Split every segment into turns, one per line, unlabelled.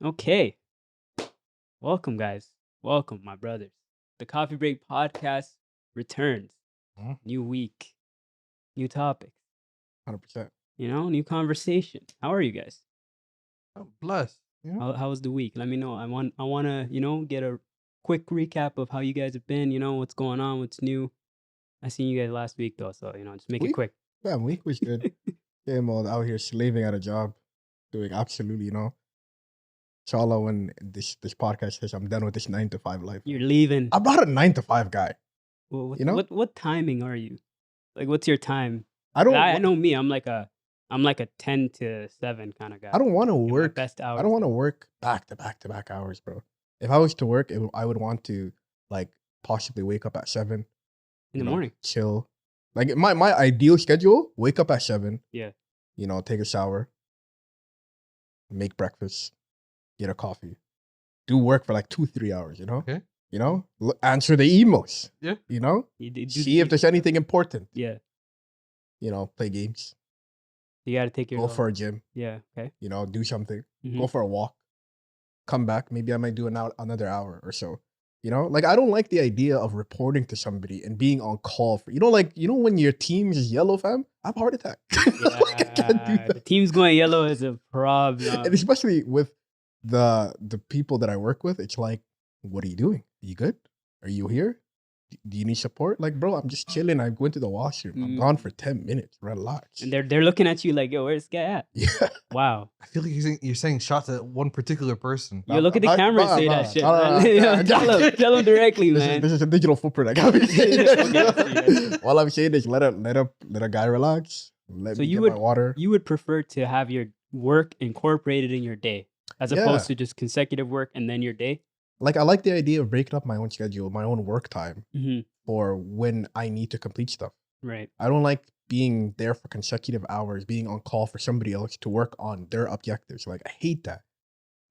Okay. Welcome, guys. Welcome, my brothers. The Coffee Break Podcast returns.
Mhm.
New week, new topics,
100%.
new conversation. How are you guys?
I'm blessed.
How was the week? Let me know. I wanna, get a quick recap of how you guys have been, what's going on, what's new. I seen you guys last week though, so just make it
Week?
quick.
Yeah, week was good. Came all out here slaving at a job, doing absolutely, inshallah, when this podcast says I'm done with this 9 to 5 life.
You're leaving.
I'm not a 9 to 5 guy.
Well,
you know?
what timing are you? Like, what's your time?
I don't.
I know me. I'm like a 10 to 7 kind of guy.
I don't want to
In my
work.
best hours.
I don't want to work back to back hours, bro. If I was to work, I would want to like possibly wake up at 7
in the morning.
chill. Like my ideal schedule: wake up at 7.
Yeah.
Take a shower, make breakfast, get a coffee, do work for like 2-3 hours.
Okay.
Answer the emails.
Yeah.
See if there's anything important.
Yeah.
Play games.
You got to take your
go for a gym.
Yeah. Okay.
Do something.
Mhm.
Go for a walk. Come back. Maybe I might do another hour or so. Like I don't like the idea of reporting to somebody and being on call for. When your team is yellow, fam. I have a heart attack. Like, I can't do that.
The team's going yellow is a problem.
And especially with the people that I work with, it's like, what are you doing? Are you good? Are you here? Do you need support? Like, bro, I'm just chilling. I went to the washroom. I'm gone for 10 minutes. Relax.
And they're looking at you like, yo, where's this guy at?
Yeah.
Wow.
I feel like you're saying shots at one particular person.
You look at the camera and say that shit. Tell him directly, man.
This is a digital footprint. I got me saying. All I'm saying is let a guy relax. Let me get my water.
You would prefer to have your work incorporated in your day as opposed to just consecutive work and then your day?
Like, I like the idea of breaking up my own schedule, my own work time for when I need to complete stuff.
Right.
I don't like being there for consecutive hours, being on call for somebody else to work on their objectives. Like, I hate that.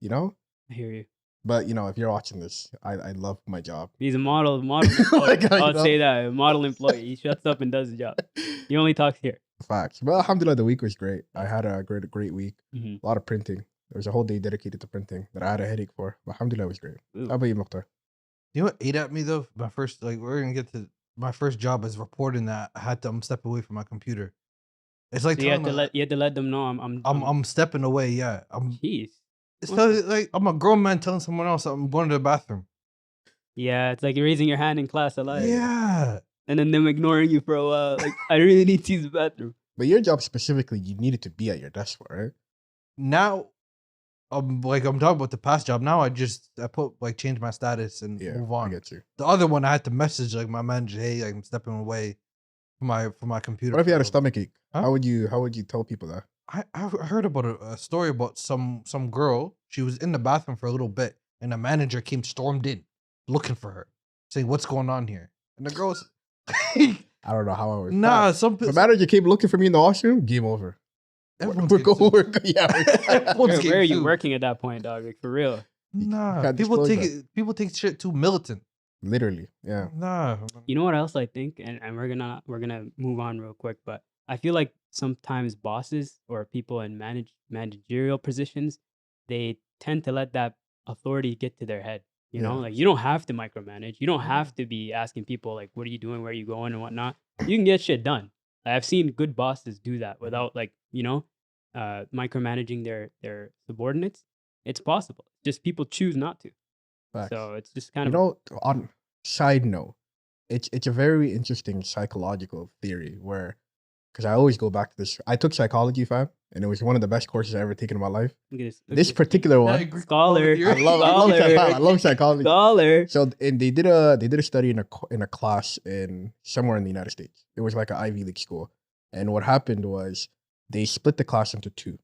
I hear you.
But, if you're watching this, I love my job.
He's a model employee. I'll say that. A model employee. He shuts up and does the job. He only talks here.
Facts. Well, alhamdulillah, the week was great. I had a great week. A lot of printing. There was a whole day dedicated to printing that I had a headache for. But alhamdulillah, it was great. How about you, Mukhtar?
You know what ate at me though? We're gonna get to my first job is reporting that I had to step away from my computer. It's like
so you had to let them know
I'm stepping away. Yeah,
Jeez.
It's like I'm a grown man telling someone else I'm going to the bathroom.
Yeah, it's like you're raising your hand in class a lot.
Yeah.
And then them ignoring you for a while. Like, I really need to use the bathroom.
But your job specifically, you needed to be at your desk for, right?
Now, I'm talking about the past job. Now I change my status and move on.
I get you.
The other one I had to message like my manager, hey, I'm stepping away from my computer.
What if you had a stomach ache? Huh? How would you tell people that?
I heard about a story about some girl. She was in the bathroom for a little bit, and a manager stormed in, looking for her, saying, "What's going on here?" And the girl's,
I don't know how I would.
Nah,
the manager came looking for me in the washroom. Game over. We're going. Yeah.
Where are you working at that point, dog? Like, for real.
Nah, people take shit too militant.
Literally, yeah.
Nah.
You know what else I think, and we're gonna move on real quick, but I feel like sometimes bosses or people in managerial positions, they tend to let that authority get to their head. You know, like, you don't have to micromanage. You don't have to be asking people like, what are you doing, where are you going, and whatnot. You can get shit done. I've seen good bosses do that without micromanaging their subordinates. It's possible. Just people choose not to.
Facts.
So it's just kind
of on side note, it's a very interesting psychological theory where, because I always go back to this. I took psychology, fam, and it was one of the best courses I ever taken in my life.
Look at
this particular one,
scholar.
I love psychology.
Scholar.
So, and they did a study in a class in somewhere in the United States. It was like an Ivy League school, and what happened was they split the class into two.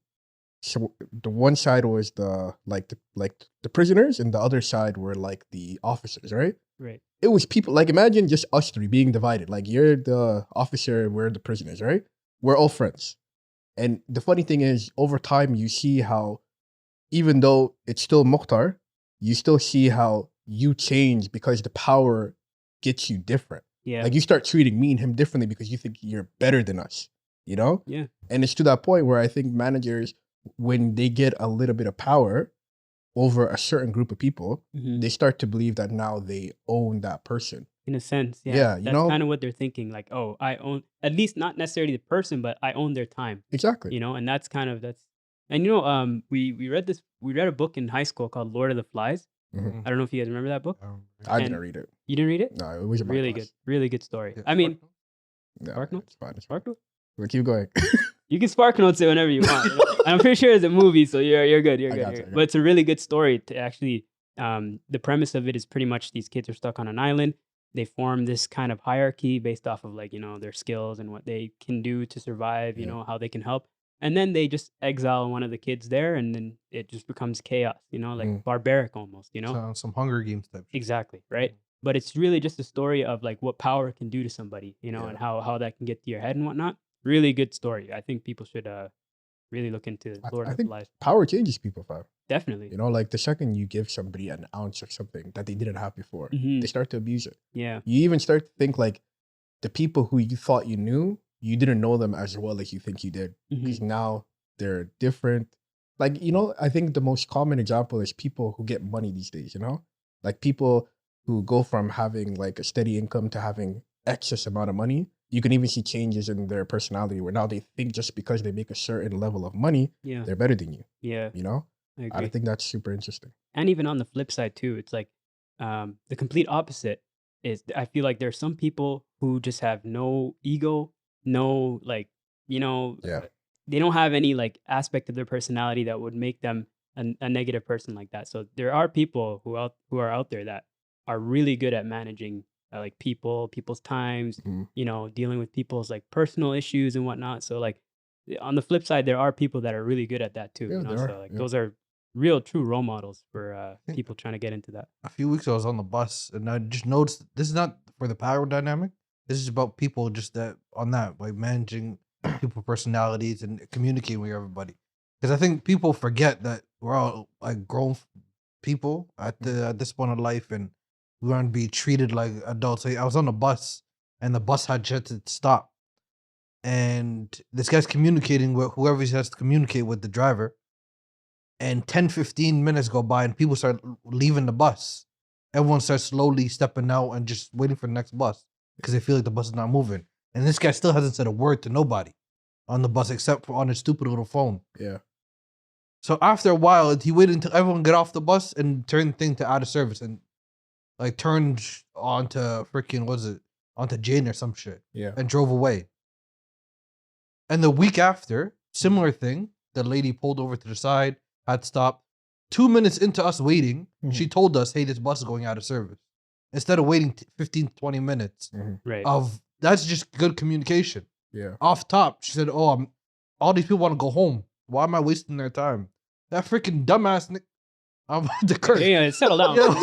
So the one side was the prisoners, and the other side were like the officers, right?
Right.
It was people, like, imagine just us three being divided. Like, you're the officer, we're the prisoners, right? We're all friends. And the funny thing is, over time, you see how, even though it's still Mukhtar, you still see how you change because the power gets you different.
Yeah.
Like, you start treating me and him differently because you think you're better than us, you know?
Yeah.
And it's to that point where I think managers, when they get a little bit of power, over a certain group of people,
Mhm.
they start to believe that now they own that person.
In a sense, yeah.
Yeah, you
That's
know?
kind of what they're thinking. Like, oh, I own, at least not necessarily the person, but I own their time.
Exactly.
And that's kind of that's. And we read this. We read a book in high school called Lord of the Flies.
Mhm.
I don't know if you guys remember that book.
I
And
didn't read it.
you didn't read it?
No, it was in my class.
Really good story.
Yeah,
I mean,
No,
Spark Notes?
it's fine. It's fine.
Spark Notes?
But keep going.
You can Spark Notes it whenever you want. And I'm pretty sure it's a movie, so you're good. You're
I
good.
got
You're
you, I
good.
got
But it's a really good story to actually. The premise of it is pretty much these kids are stuck on an island. They form this kind of hierarchy based off of like their skills and what they can do to survive.
Yeah.
How they can help. And then they just exile one of the kids there, and then it just becomes chaos. Like
Mm.
barbaric almost.
Some Hunger Games type. Shit.
Exactly, right? But it's really just a story of like what power can do to somebody,
Yeah.
and how that can get to your head and whatnot. Really good story. I think people should really look into Lord
I
of
think
Lies.
power changes people, fam.
Definitely.
Like the second you give somebody an ounce of something that they didn't have before,
Mhm.
they start to abuse it.
Yeah.
You even start to think like the people who you thought you knew, you didn't know them as well as you think you did. Because
Mhm.
now they're different. Like, I think the most common example is people who get money these days, Like people who go from having like a steady income to having excess amount of money. You can even see changes in their personality where now they think just because they make a certain level of money,
Yeah.
they're better than you,
Yeah. I
I
agree.
think that's super interesting.
And even on the flip side too, it's like the complete opposite is I feel like there's some people who just have no ego, no like,
Yeah.
they don't have any like aspect of their personality that would make them a negative person like that. So there are people who are out there that are really good at managing like people's times,
Mhm.
dealing with people's like personal issues and whatnot. So like on the flip side, there are people that are really good at that too.
Yeah, there are.
So like
Yeah.
those are real true role models for
think-
people trying to get into that.
A few weeks ago, I was on the bus and I just noticed this is not for the power dynamic. This is about people just that on that, like managing people personalities and communicating with everybody. Because I think people forget that we're all like people at this point of life and we want to be treated like adults. Like, I was on the bus and the bus had just to stop. And this guy's communicating with whoever he has to communicate with, the driver. And 10-15 minutes go by and people start leaving the bus. Everyone starts slowly stepping out and just waiting for the next bus because they feel like the bus is not moving. And this guy still hasn't said a word to nobody on the bus except for on his stupid little phone.
Yeah.
So after a while, he waited until everyone get off the bus and turned the thing to out of service and like turned onto freaking onto Jane or some shit
Yeah.
and drove away. And the week after, similar thing, the lady pulled over to the side, had stopped. 2 minutes into us waiting, she told us, hey, this bus is going out of service. Instead of waiting 15, 20 minutes
Right.
that's just good communication.
Yeah.
Off top, she said, oh, all these people want to go home. Why am I wasting their time? That freaking dumbass I'm about to curse.
Yeah, settle down.
Yo.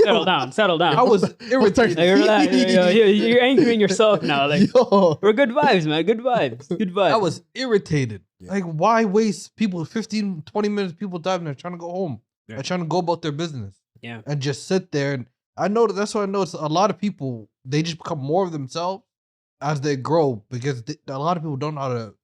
Settle down.
I was irritated.
Like, relax. You're angering yourself now. Like
Yo.
we're good vibes, man. Good vibes. Good vibes.
I was irritated.
Yeah.
Like, why waste people 15, 20 minutes, people time they're trying to go home.
Yeah.
They're trying to go about their business.
Yeah.
And just sit there. And I know that's what I noticed. A lot of people, they just become more of themselves as they grow because a lot of people don't know how to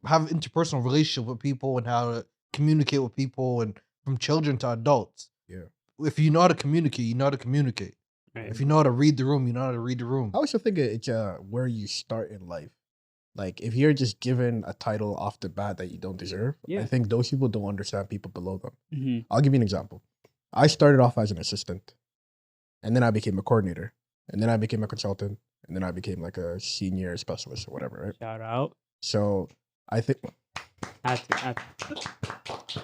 have interpersonal relationship with people and how to communicate with people and from children to adults.
Yeah.
If you know how to communicate, you know how to communicate.
Right.
If you know how to read the room, you know how to read the room.
I also think it's where you start in life. Like if you're just given a title off the bat that you don't deserve,
Yeah.
I think those people don't understand people below them.
Mhm.
I'll give you an example. I started off as an assistant, and then I became a coordinator, and then I became a consultant, and then I became like a senior specialist or whatever, right?
Shout out.
So I think
Had to.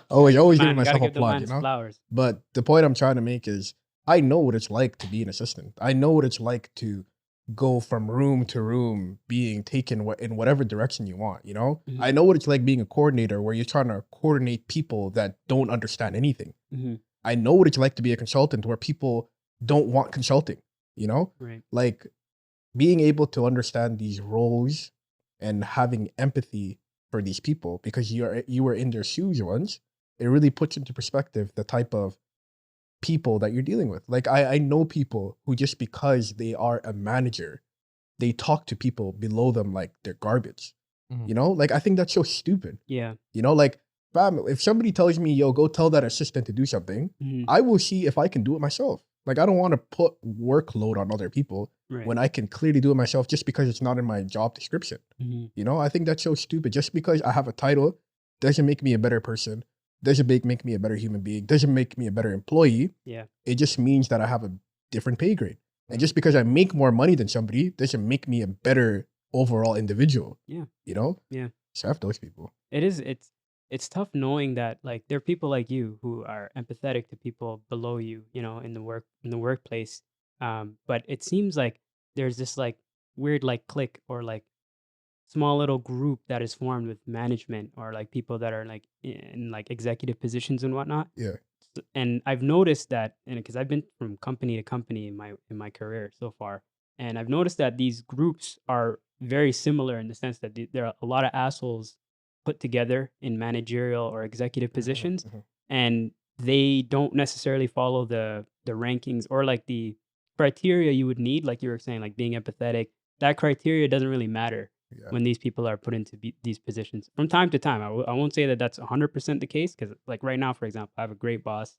always
Man,
giving
gotta
myself
give
a
the
plug,
man's flowers.
But the point I'm trying to make is I know what it's like to be an assistant. I know what it's like to go from room to room, being taken in whatever direction you want,
Mhm.
I know what it's like being a coordinator where you're trying to coordinate people that don't understand anything.
Mhm.
I know what it's like to be a consultant where people don't want consulting,
Right.
Like being able to understand these roles and having empathy for these people because you were in their shoes once, it really puts into perspective the type of people that you're dealing with. Like I know people who just because they are a manager, they talk to people below them like they're garbage.
Mhm.
Like I think that's so stupid.
Yeah.
Like fam, if somebody tells me, yo, go tell that assistant to do something,
Mhm.
I will see if I can do it myself. Like, I don't want to put workload on other people
Right.
when I can clearly do it myself just because it's not in my job description.
Mhm.
You know, I think that's so stupid. Just because I have a title doesn't make me a better person, doesn't make me a better human being, doesn't make me a better employee.
Yeah.
It just means that I have a different pay grade. And just because I make more money than somebody doesn't make me a better overall individual.
Yeah.
You know?
Yeah.
So F those people.
It is. It's tough knowing that like there are people like you who are empathetic to people below you, you know, in the workplace. But it seems like there's this like weird like clique or like small little group that is formed with management or like people that are like in like executive positions and whatnot.
Yeah.
And I've noticed that, and because I've been from company to company in my career so far, and I've noticed that these groups are very similar in the sense that there are a lot of assholes put together in managerial or executive positions,
Mhm.
and they don't necessarily follow the rankings or like the criteria you would need, like you were saying, like being empathetic. That criteria doesn't really matter
Yeah.
when these people are put into these positions from time to time. I won't say that that's 100% the case because, like right now, for example, I have a great boss,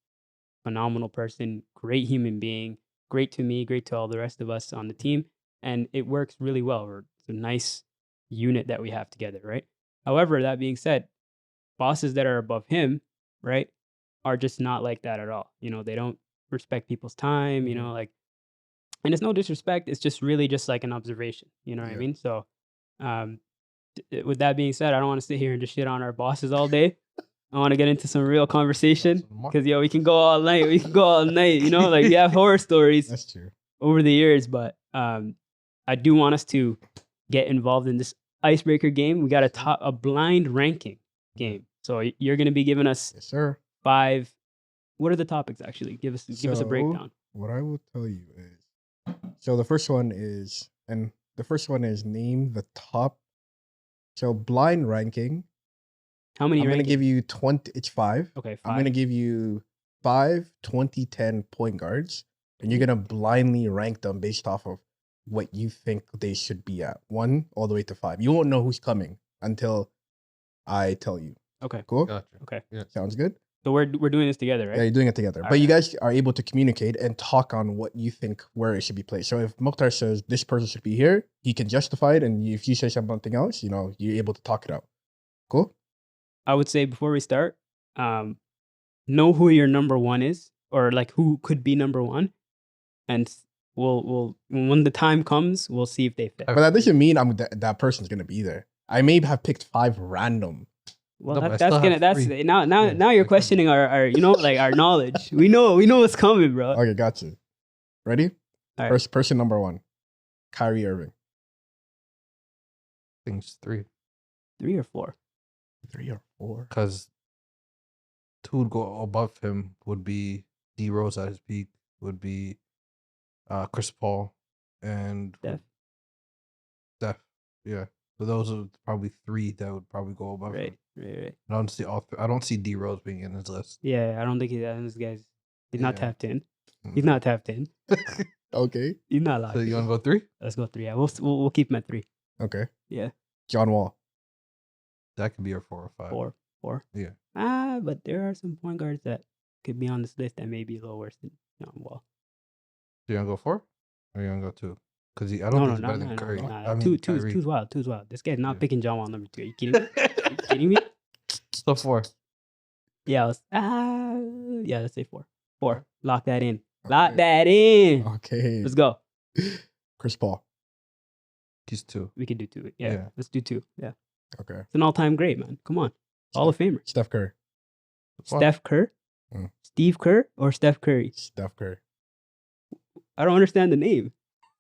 phenomenal person, great human being, great to me, great to all the rest of us on the team, and it works really well. It's a nice unit that we have together, right? However, that being said, bosses that are above him, right, are just not like that at all. You know, they don't respect people's time. You
Mhm.
know, like, and it's no disrespect. It's just really just like an observation. You know what I
Yeah.
mean? So, um, with that being said, I don't want to sit here and just shit on our bosses all day. I want to get into some real conversation because yo, we can go all night. We can go all night. You know, like we have horror stories
That's true.
over the years, but I do want us to get involved in this icebreaker game. We got a blind ranking game. So you're gonna be giving us
Yes, sir.
5. What are the topics actually? Give us a
So,
breakdown.
What I will tell you is, so the first one is name the top. So blind ranking.
How many
I'm gonna
rankings?
give you 20. It's 5.
Okay, 5.
I'm gonna give you 5 20-10 point guards, and you're gonna blindly rank them based off of what you think they should be at 1 all the way to 5. You won't know who's coming until I tell you.
Okay.
Cool.
Gotcha.
Okay.
Yeah.
Sounds good.
So we're doing this together, right?
Yeah, you're doing it together.
All
But you
right.
guys are able to communicate and talk on what you think where it should be placed. So if Mukhtar says this person should be here, he can justify it. And if you say something else, you know, you're able to talk it out. Cool?
I would say before we start, know who your number 1 is, or like who could be number 1, and we'll when the time comes, we'll see if they fit.
But that doesn't mean that person's gonna be there. I may have picked 5 random.
Well,
No, but I
that's
still
gonna
have
that's
3.
now
Yeah,
now you're
I can.
questioning our you know like our knowledge. We know what's coming, bro.
Okay, got you. Ready?
All right.
First person number 1, Kyrie Irving.
I think it's 3
3 or 4.
3 or 4.
because 2 would go above him would be D Rose at his peak, would be Chris Paul and
Steph.
Steph. Yeah. So those are probably 3 that would probably go above him.
Right.
I don't see I don't see D Rose being in his list.
Yeah, I don't think this guy's he's not
Yeah.
tapped in. He's not tapped in.
Okay.
He's not locked
So you
in.
want to go 3?
Let's go 3. Yeah, we'll keep him at 3.
Okay.
Yeah.
John Wall.
That could be your 4 or 5.
4.
Yeah.
But there are some point guards that could be on this list that may be a little worse than John Wall.
Do you want to go 4? Or you want to go 2? Because I don't
No,
think he's better than Curry. I mean, Kyrie.
two's wild. Two's wild. This guy's not
Yeah.
picking John Wall number 2. Are you kidding me? Are you kidding me?
So 4.
Yeah, let's say 4. 4. Lock that in.
Okay.
Lock that in.
Okay.
Let's go.
Chris Paul.
He's 2.
We can do 2. Yeah,
Yeah.
let's do 2. Yeah.
Okay.
It's an all-time great, man. Come on. Hall of Famer.
Steph Curry.
What?
Steph Kerr?
Mm.
Steve Kerr or Steph Curry?
Steph Curry.
I don't understand the name.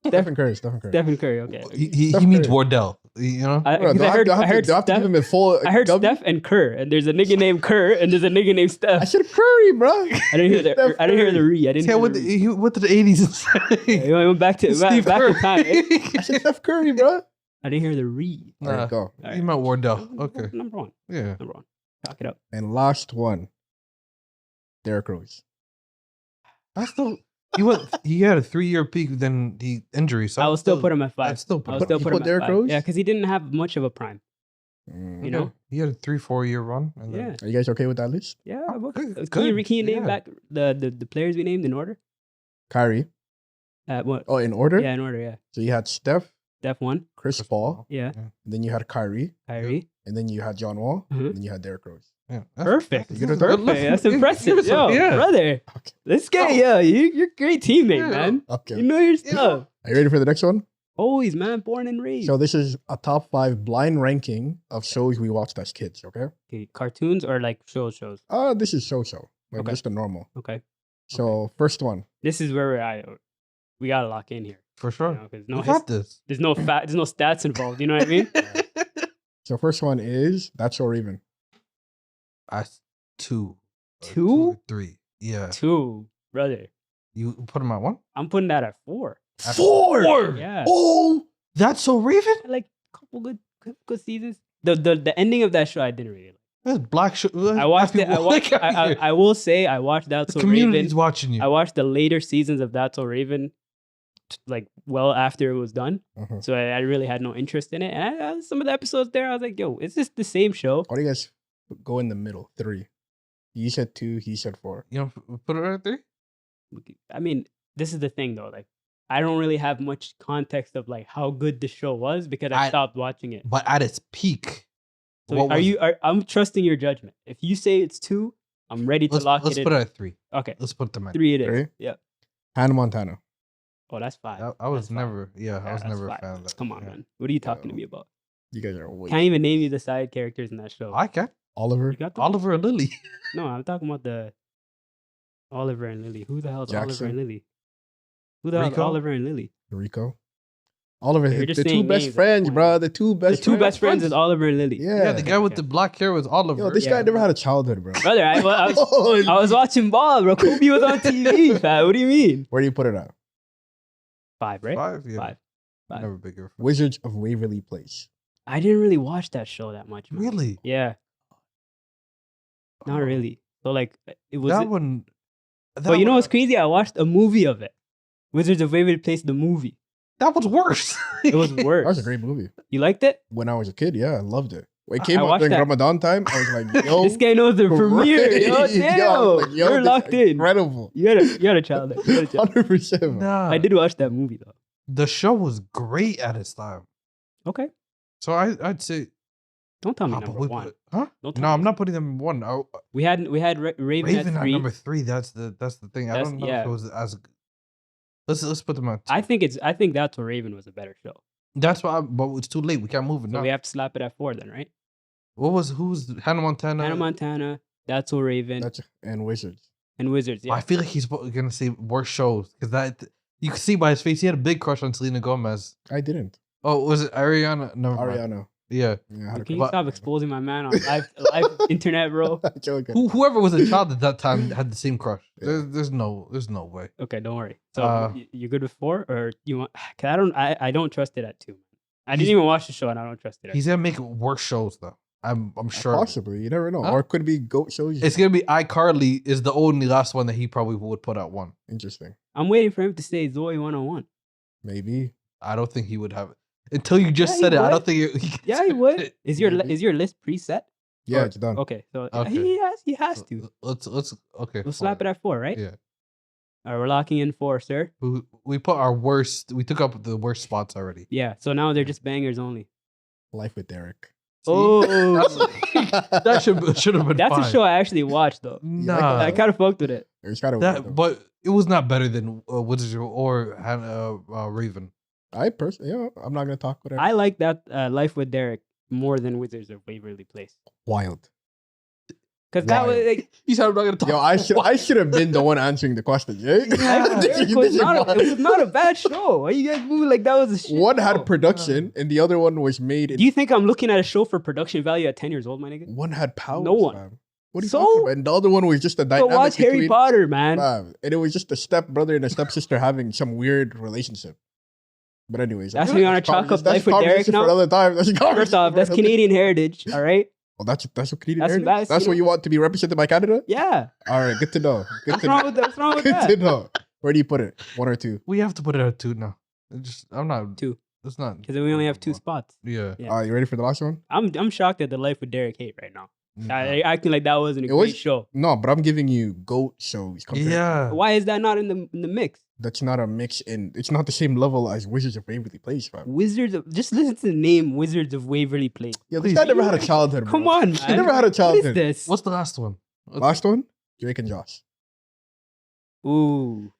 Stephen Curry. Stephen Curry.
Stephen Curry, okay.
He
Steph
means
Curry.
Wardell. You know?
Bro,
Because
do
I heard
do I have to
Steph.
give him a full.
I heard
W?
Steph and Kerr, and there's a nigga named Kerr, and there's a nigga named
I
Steph.
said Curry, bro.
I didn't hear the.
Steph
I didn't hear the
Curry.
re. I didn't.
Yeah,
Hear
what
the
the,
re.
he went to the 80s.
Yeah, we went back to
Steve
back
Kerr.
in time. Eh?
I said Steph Curry, bro.
I didn't hear the re.
All right, go.
All
He meant Wardell. Okay.
Number 1.
Yeah.
Number 1. Talk it up.
And last one, Derrick Rose.
I still he had a 3-year peak, then he injury. So
I will still put him at 5.
I'd still put
I
him
will
at
still
You
put
put
him at
Derrick
5.
Rose?
Yeah, because he didn't have much of a prime. You know?
He had a 3-4 year run. And
Yeah.
then,
Are you guys okay with that list?
Yeah.
Oh,
Okay.
good,
Can you
good,
name
yeah.
back the players we named in order?
Kyrie.
What?
Oh, in order?
Yeah, in order, yeah.
So you had Steph,
Steph 1.
Chris Paul,
Yeah.
and then you had Kyrie,
Kyrie.
and then you had John Wall,
Mhm.
and then you had Derrick Rose.
Yeah.
Perfect.
You good?
Perfect. That's impressive. Yo,
Yeah.
brother.
Okay.
Let's get you're a great teammate,
Yeah.
man.
Okay.
You know your stuff.
Are you ready for the next one?
Always, man. Born and raised.
So this is a top 5 blind ranking of shows we watched as kids, okay?
Okay, cartoons or like shows?
This is so-so. Like
Okay.
just a normal.
Okay.
So first one.
This is where we gotta lock in here.
For sure.
You know, 'cause
We got this.
there's no stats involved. You know what I mean?
So first one is That's So Raven.
That's 2.
Two?
or 3. Yeah.
2, brother.
You put him at 1?
I'm putting that at 4.
4!
Yeah.
Oh!
That's So Raven?
Like a couple good seasons. The ending of that show I didn't really like.
That's black show.
I watched it. I will say I watched That's
The
So Raven.
community's watching you.
I watched the later seasons of That's So Raven, like well after it was done.
Uh-huh.
So I really had no interest in it. And some of the episodes there, I was like, "Yo, is this the same show?"
Why do you guys go in the middle? 3. You said 2, he said 4.
You know, put it right there?
I mean, this is the thing though. Like, I don't really have much context of like how good the show was because I stopped watching it.
But at its peak.
So
what was it?
I'm trusting your judgment. If you say it's 2, I'm ready to lock
Let's
it in.
put it at 3.
Okay,
Let's put them at
3 it is.
3?
Yeah.
Hannah Montana.
Oh, that's 5.
I was
That's 5.
never, yeah, I was
That's
never a
5.
fan of that.
Come on,
yeah.
man. What are you talking to
Yo.
me about?
You guys are way.
Can't even name you the side characters in that show.
I can.
Oliver.
You got them?
Oliver and Lily.
No, I'm talking about the Oliver and Lily. Who the hell is Oliver
Jackson.
and Lily? Who the hell is
Rico?
Oliver and Lily?
Rico. Oliver,
You're
the
just
2
saying
best
names at
friends,
this point.
bro. The 2 best
The 2 best friends is Oliver and Lily.
Yeah.
Yeah, the guy with
okay.
the black hair was Oliver.
Yo, this
Yeah.
guy never had a childhood, bro.
Brother, I was
Holy-
I was watching ball, bro. Kobe was on TV, fam. What do you mean?
Where do you put it at?
5, right?
5? Yeah.
5. Five.
Never bigger.
Wizards of Waverly Place.
I didn't really watch that show that much. Man.
Really?
Yeah, not
Oh.
really. So like, it was.
That one.
But you know what's crazy? I watched a movie of it. Wizards of Waverly Place, the movie.
That was worse.
It was
That
worse.
was a great movie.
You liked it?
When I was a kid, yeah, I loved it. When it
I
came out
watched
during
that.
Ramadan time, I was like, yo.
This guy knows the premiere. Yo,
great.
damn.
Yo, I was like, yo,
You're
this
locked
is
in.
Incredible.
You had a child. You had a child.
100%.
Nah.
I did watch that movie though.
The show was great at its time.
Okay.
So I'd say.
Don't tell me
Ah, but
number
we
1.
put- huh?
Don't tell
No,
me.
I'm not putting them in 1.
We had Raven,
Raven
at
at
3.
number 3. That's the thing. I
That's-
don't know
yeah.
if it was as. Let's put them at 2.
I think That's What Raven was a better show.
That's why. But it's too late. We can't move it
So
now.
we have to slap it at 4 then, right?
Who's Hannah Montana?
Hannah Montana, That's What Raven,
And Wizards.
and Wizards. Yeah.
I feel like he's gonna say worst shows because that you can see by his face he had a big crush on Selena Gomez.
I didn't.
Oh, was it Ariana? No,
Ariana.
Yeah.
Yeah, I had a
Can you
But-
stop exposing my man on live internet, bro?
joking.
Whoever was a child at that time had the same crush. There's no way.
Okay, don't worry. So you good with 4, or you want? Cause I don't trust it at 2. I didn't even watch the show, and I don't trust it. At
He's gonna make worse shows though. I'm sure.
Possibly. You never know.
Huh?
Or it could be goat shows.
It's gonna be iCarly is the only last one that he probably would put at 1.
Interesting.
I'm waiting for him to say Zoe 101.
Maybe.
I don't think he would have it until you just
Yeah, he
said it. I
would.
don't think he
Yeah, he would. Is your
Maybe.
is your list preset?
Yeah,
Or-
it's done.
Okay, so
Okay.
he has to.
Let's okay.
We'll slap it at 4, right?
Yeah.
All right, we're locking in 4, sir.
We put our worst. We took up the worst spots already.
Yeah. So now they're just bangers only.
Life with Derek.
Oh,
That should have been.
that's
fine.
a show I actually watched though.
Nah,
I kind of fucked with it.
It's kind of
that, but it was not better than Wizards or Raven.
I personally, I'm not gonna talk whatever.
I like that Life with Derek more than Wizards of Waverly Place
Wild.
because that was
Wild.
like
He said I'm not gonna talk.
Yo, I should have been the one answering the question. Yeah.
Life with Derek was it was not a bad show. Why you guys moving like that was a shit
One
show?
had production and the other one was made.
Do you think I'm looking at a show for production value at 10 years old, my nigga?
One had powers.
No one.
Fam. What are you
So?
talking about? And the other one was just a
So
dynamic
watch Harry
between,
Potter, man.
fam, and it was just a stepbrother and a stepsister having some weird relationship. But anyways,
That's how you wanna chalk up Life with Derek now?
For another time. That's a
First
conversation
off,
for
that's
another-
Canadian heritage, all right?
Oh, that's what Canadian
That's
heritage?
embarrassing.
That's what you want to be represented by Canada?
Yeah.
All right, good to know. Good
What's
to
wrong
know.
with that? What's wrong with
Good to
that?
know. Where do you put it? 1 or 2?
We have to put it at 2 now. I'm not
2.
It's not
because we only have 2
one.
spots.
Yeah.
Yeah.
You ready for the last one?
I'm shocked at the life with Derek Hate right now.
Yeah.
Acting like that wasn't a
It was-
great show.
No, but I'm giving you GOAT shows. compared to-
Yeah.
Why is that not in the mix?
That's not a mix, and it's not the same level as Wizards of Waverly Place, fam.
Just listen to the name Wizards of Waverly Place.
Yeah, this
Please.
guy never had a childhood, bro.
Come on, man.
He never had a
What is
childhood.
this?
What's the last one?
Last one, Drake and Josh.
Ooh.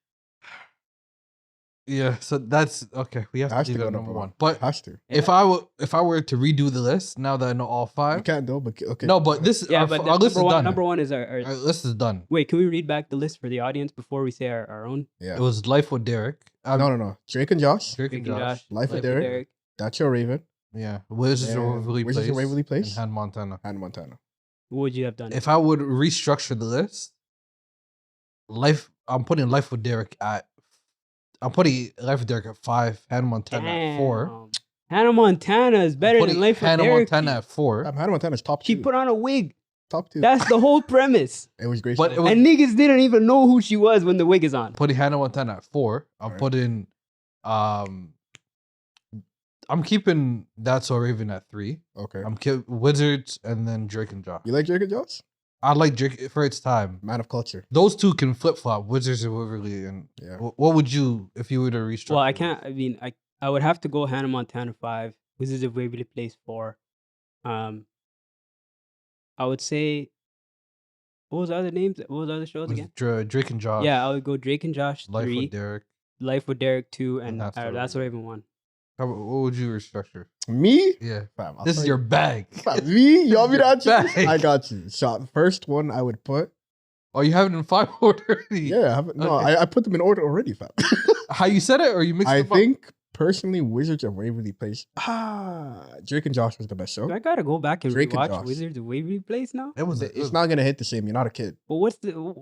Yeah, so that's okay. We have
Has
to
to
leave
go
it at
number
number
one.
one. But
Has to.
if I were to redo the list now that I know all
You
five,
can't though, but okay.
no, but this
Yeah,
our,
but
our list is done.
number one is our
Our list is done.
Wait, can we read back the list for the audience before we say our own?
Yeah.
It was Life with Derek.
No. Drake and Josh.
Drake and
Drake and
Josh.
Josh.
Life with
Life with
Derek. That's Your Raven.
Yeah, Wizards of
Yeah,
Waverly
Wizards
Place.
of Waverly Place.
And Han Montana.
And Montana.
What would you have done?
If I would restructure the list, I'm putting Life with Derek at. I'm putting Life with Derek at 5. Hannah Montana at 4.
Damn. Hannah Montana is better than Life with
Hannah
Derek.
Montana at 4.
Hannah Montana's top 2.
She put on a wig.
top 2.
That's the whole premise.
It was great.
But
show.
it was-
And niggas didn't even know who she was when the wig is on.
Putting Hannah Montana at 4. I'm
Alright.
putting I'm keeping That's So Raven at 3.
Okay.
I'm keeping Wizards and then Drake and Josh.
You like Drake and Josh?
I like Drake for its time.
Man of culture.
Those two can flip flop. Wizards and Waverly. And
Yeah.
what would you if you were to restructure?
Well, I
this?
can't. I mean, I would have to go Hannah Montana 5, Wizards of Waverly Place 4. I would say, what was the other names? What was the other shows
With
again?
Drake and Josh.
Yeah, I would go Drake and Josh
Life
3,
with Derek.
Life with Derek 2, and
That's So
That's What
Raven.
Raven 1.
What would you restructure?
Me?
Yeah.
Fam, I'll
This
tell
is
you.
your bag.
Fam, me? You want me to answer this?
Bag.
I got you. So first one I would put.
Oh, you have it in 5 order already?
Yeah, I haven't, no,
Okay.
I put them in order already, fam.
How you said it, or you mixed
I
them up?
think personally, Wizards of Waverly Place. Drake and Josh was the best show.
I gotta go back and
Drake and
rewatch
Josh.
Wizards of Waverly Place now.
It was.
It's not gonna hit the same. You're not a kid.
But what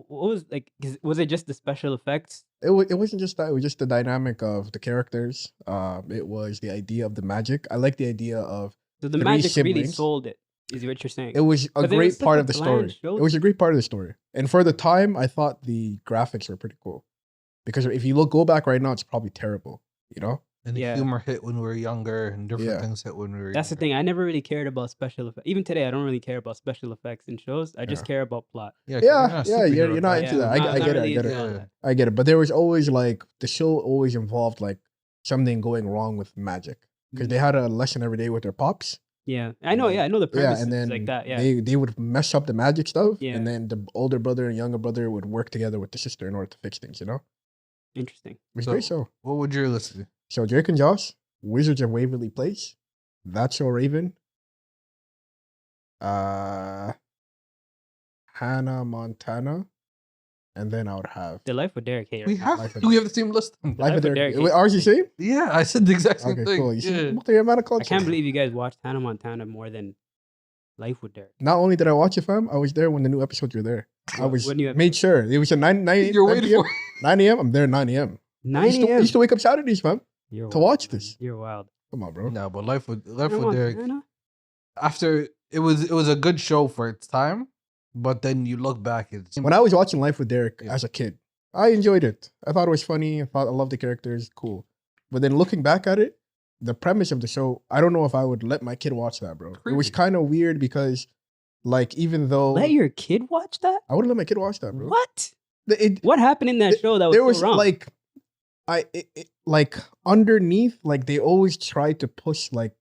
was like? Was it just the special effects?
It wasn't just that. It was just the dynamic of the characters. It was the idea of the magic. I like the idea of.
So the
3
magic really
siblings.
sold it. Is what you're saying?
It was a
But it was
great
such
part
a
of the
bland
story.
show.
It was a great part of the story, and for the time, I thought the graphics were pretty cool. Because if you go back right now, it's probably terrible. You know.
And the
Yeah.
humor hit when we were younger, and different
Yeah.
things hit when we were.
That's the
younger.
thing. I never really cared about special effects. Even today, I don't really care about special effects in shows. I just
Yeah.
care about plot.
Yeah,
Yeah,
you're
you're not
type.
into that. I
I'm not
get it, I
really
get
into
it.
all
Yeah.
that.
I get it, but there was always like the show always involved like something going wrong with magic because they had a lesson every day with their pops.
Yeah, I know. Yeah, I know the premise.
Yeah, and then
is like that. Yeah,
they would mess up the magic stuff,
Yeah.
and then the older brother and younger brother would work together with the sister in order to fix things. You know, it
interesting.
was a
So-
great show.
What would your list be?
So Drake and Josh, Wizards of Waverly Place, That's So Raven, Hannah Montana, and then I would have
The Life with Derek Hayter.
We have.
Life with-
We have the same list.
Life
Life
of
with
Derek.
Derek
Wait,
Hayter.
ours the same?
Yeah, I said the exact same
Okay,
thing.
cool. You see,
Yeah.
multi-amount
I
culture.
can't believe you guys watched Hannah Montana more than Life with Derek.
Not only did I watch it, fam, I was there when the new episodes were there. I was
When you
made sure it was at 9
You're waiting
p.m.
for.
9 a.m. I'm there at 9 a.m. I
9
used to,
a.m.
used to wake up Saturdays, fam.
You're
to
wild,
watch
man.
this.
You're wild.
Come on, bro.
No, but Life with
Hannah
Derek.
Montana?
After it was a good show for its time, but then you look back, it's
When I was watching Life with Derek
Yeah.
as a kid, I enjoyed it. I thought it was funny. I loved the characters. Cool. But then looking back at it, the premise of the show, I don't know if I would let my kid watch that, bro. It was
Creepy.
kind of weird because, like, even though
Let your kid watch that?
I wouldn't let my kid watch that, bro.
What?
It,
What happened in that
Th-
show that was
there
so
was
wrong?
like like underneath, like they always try to push like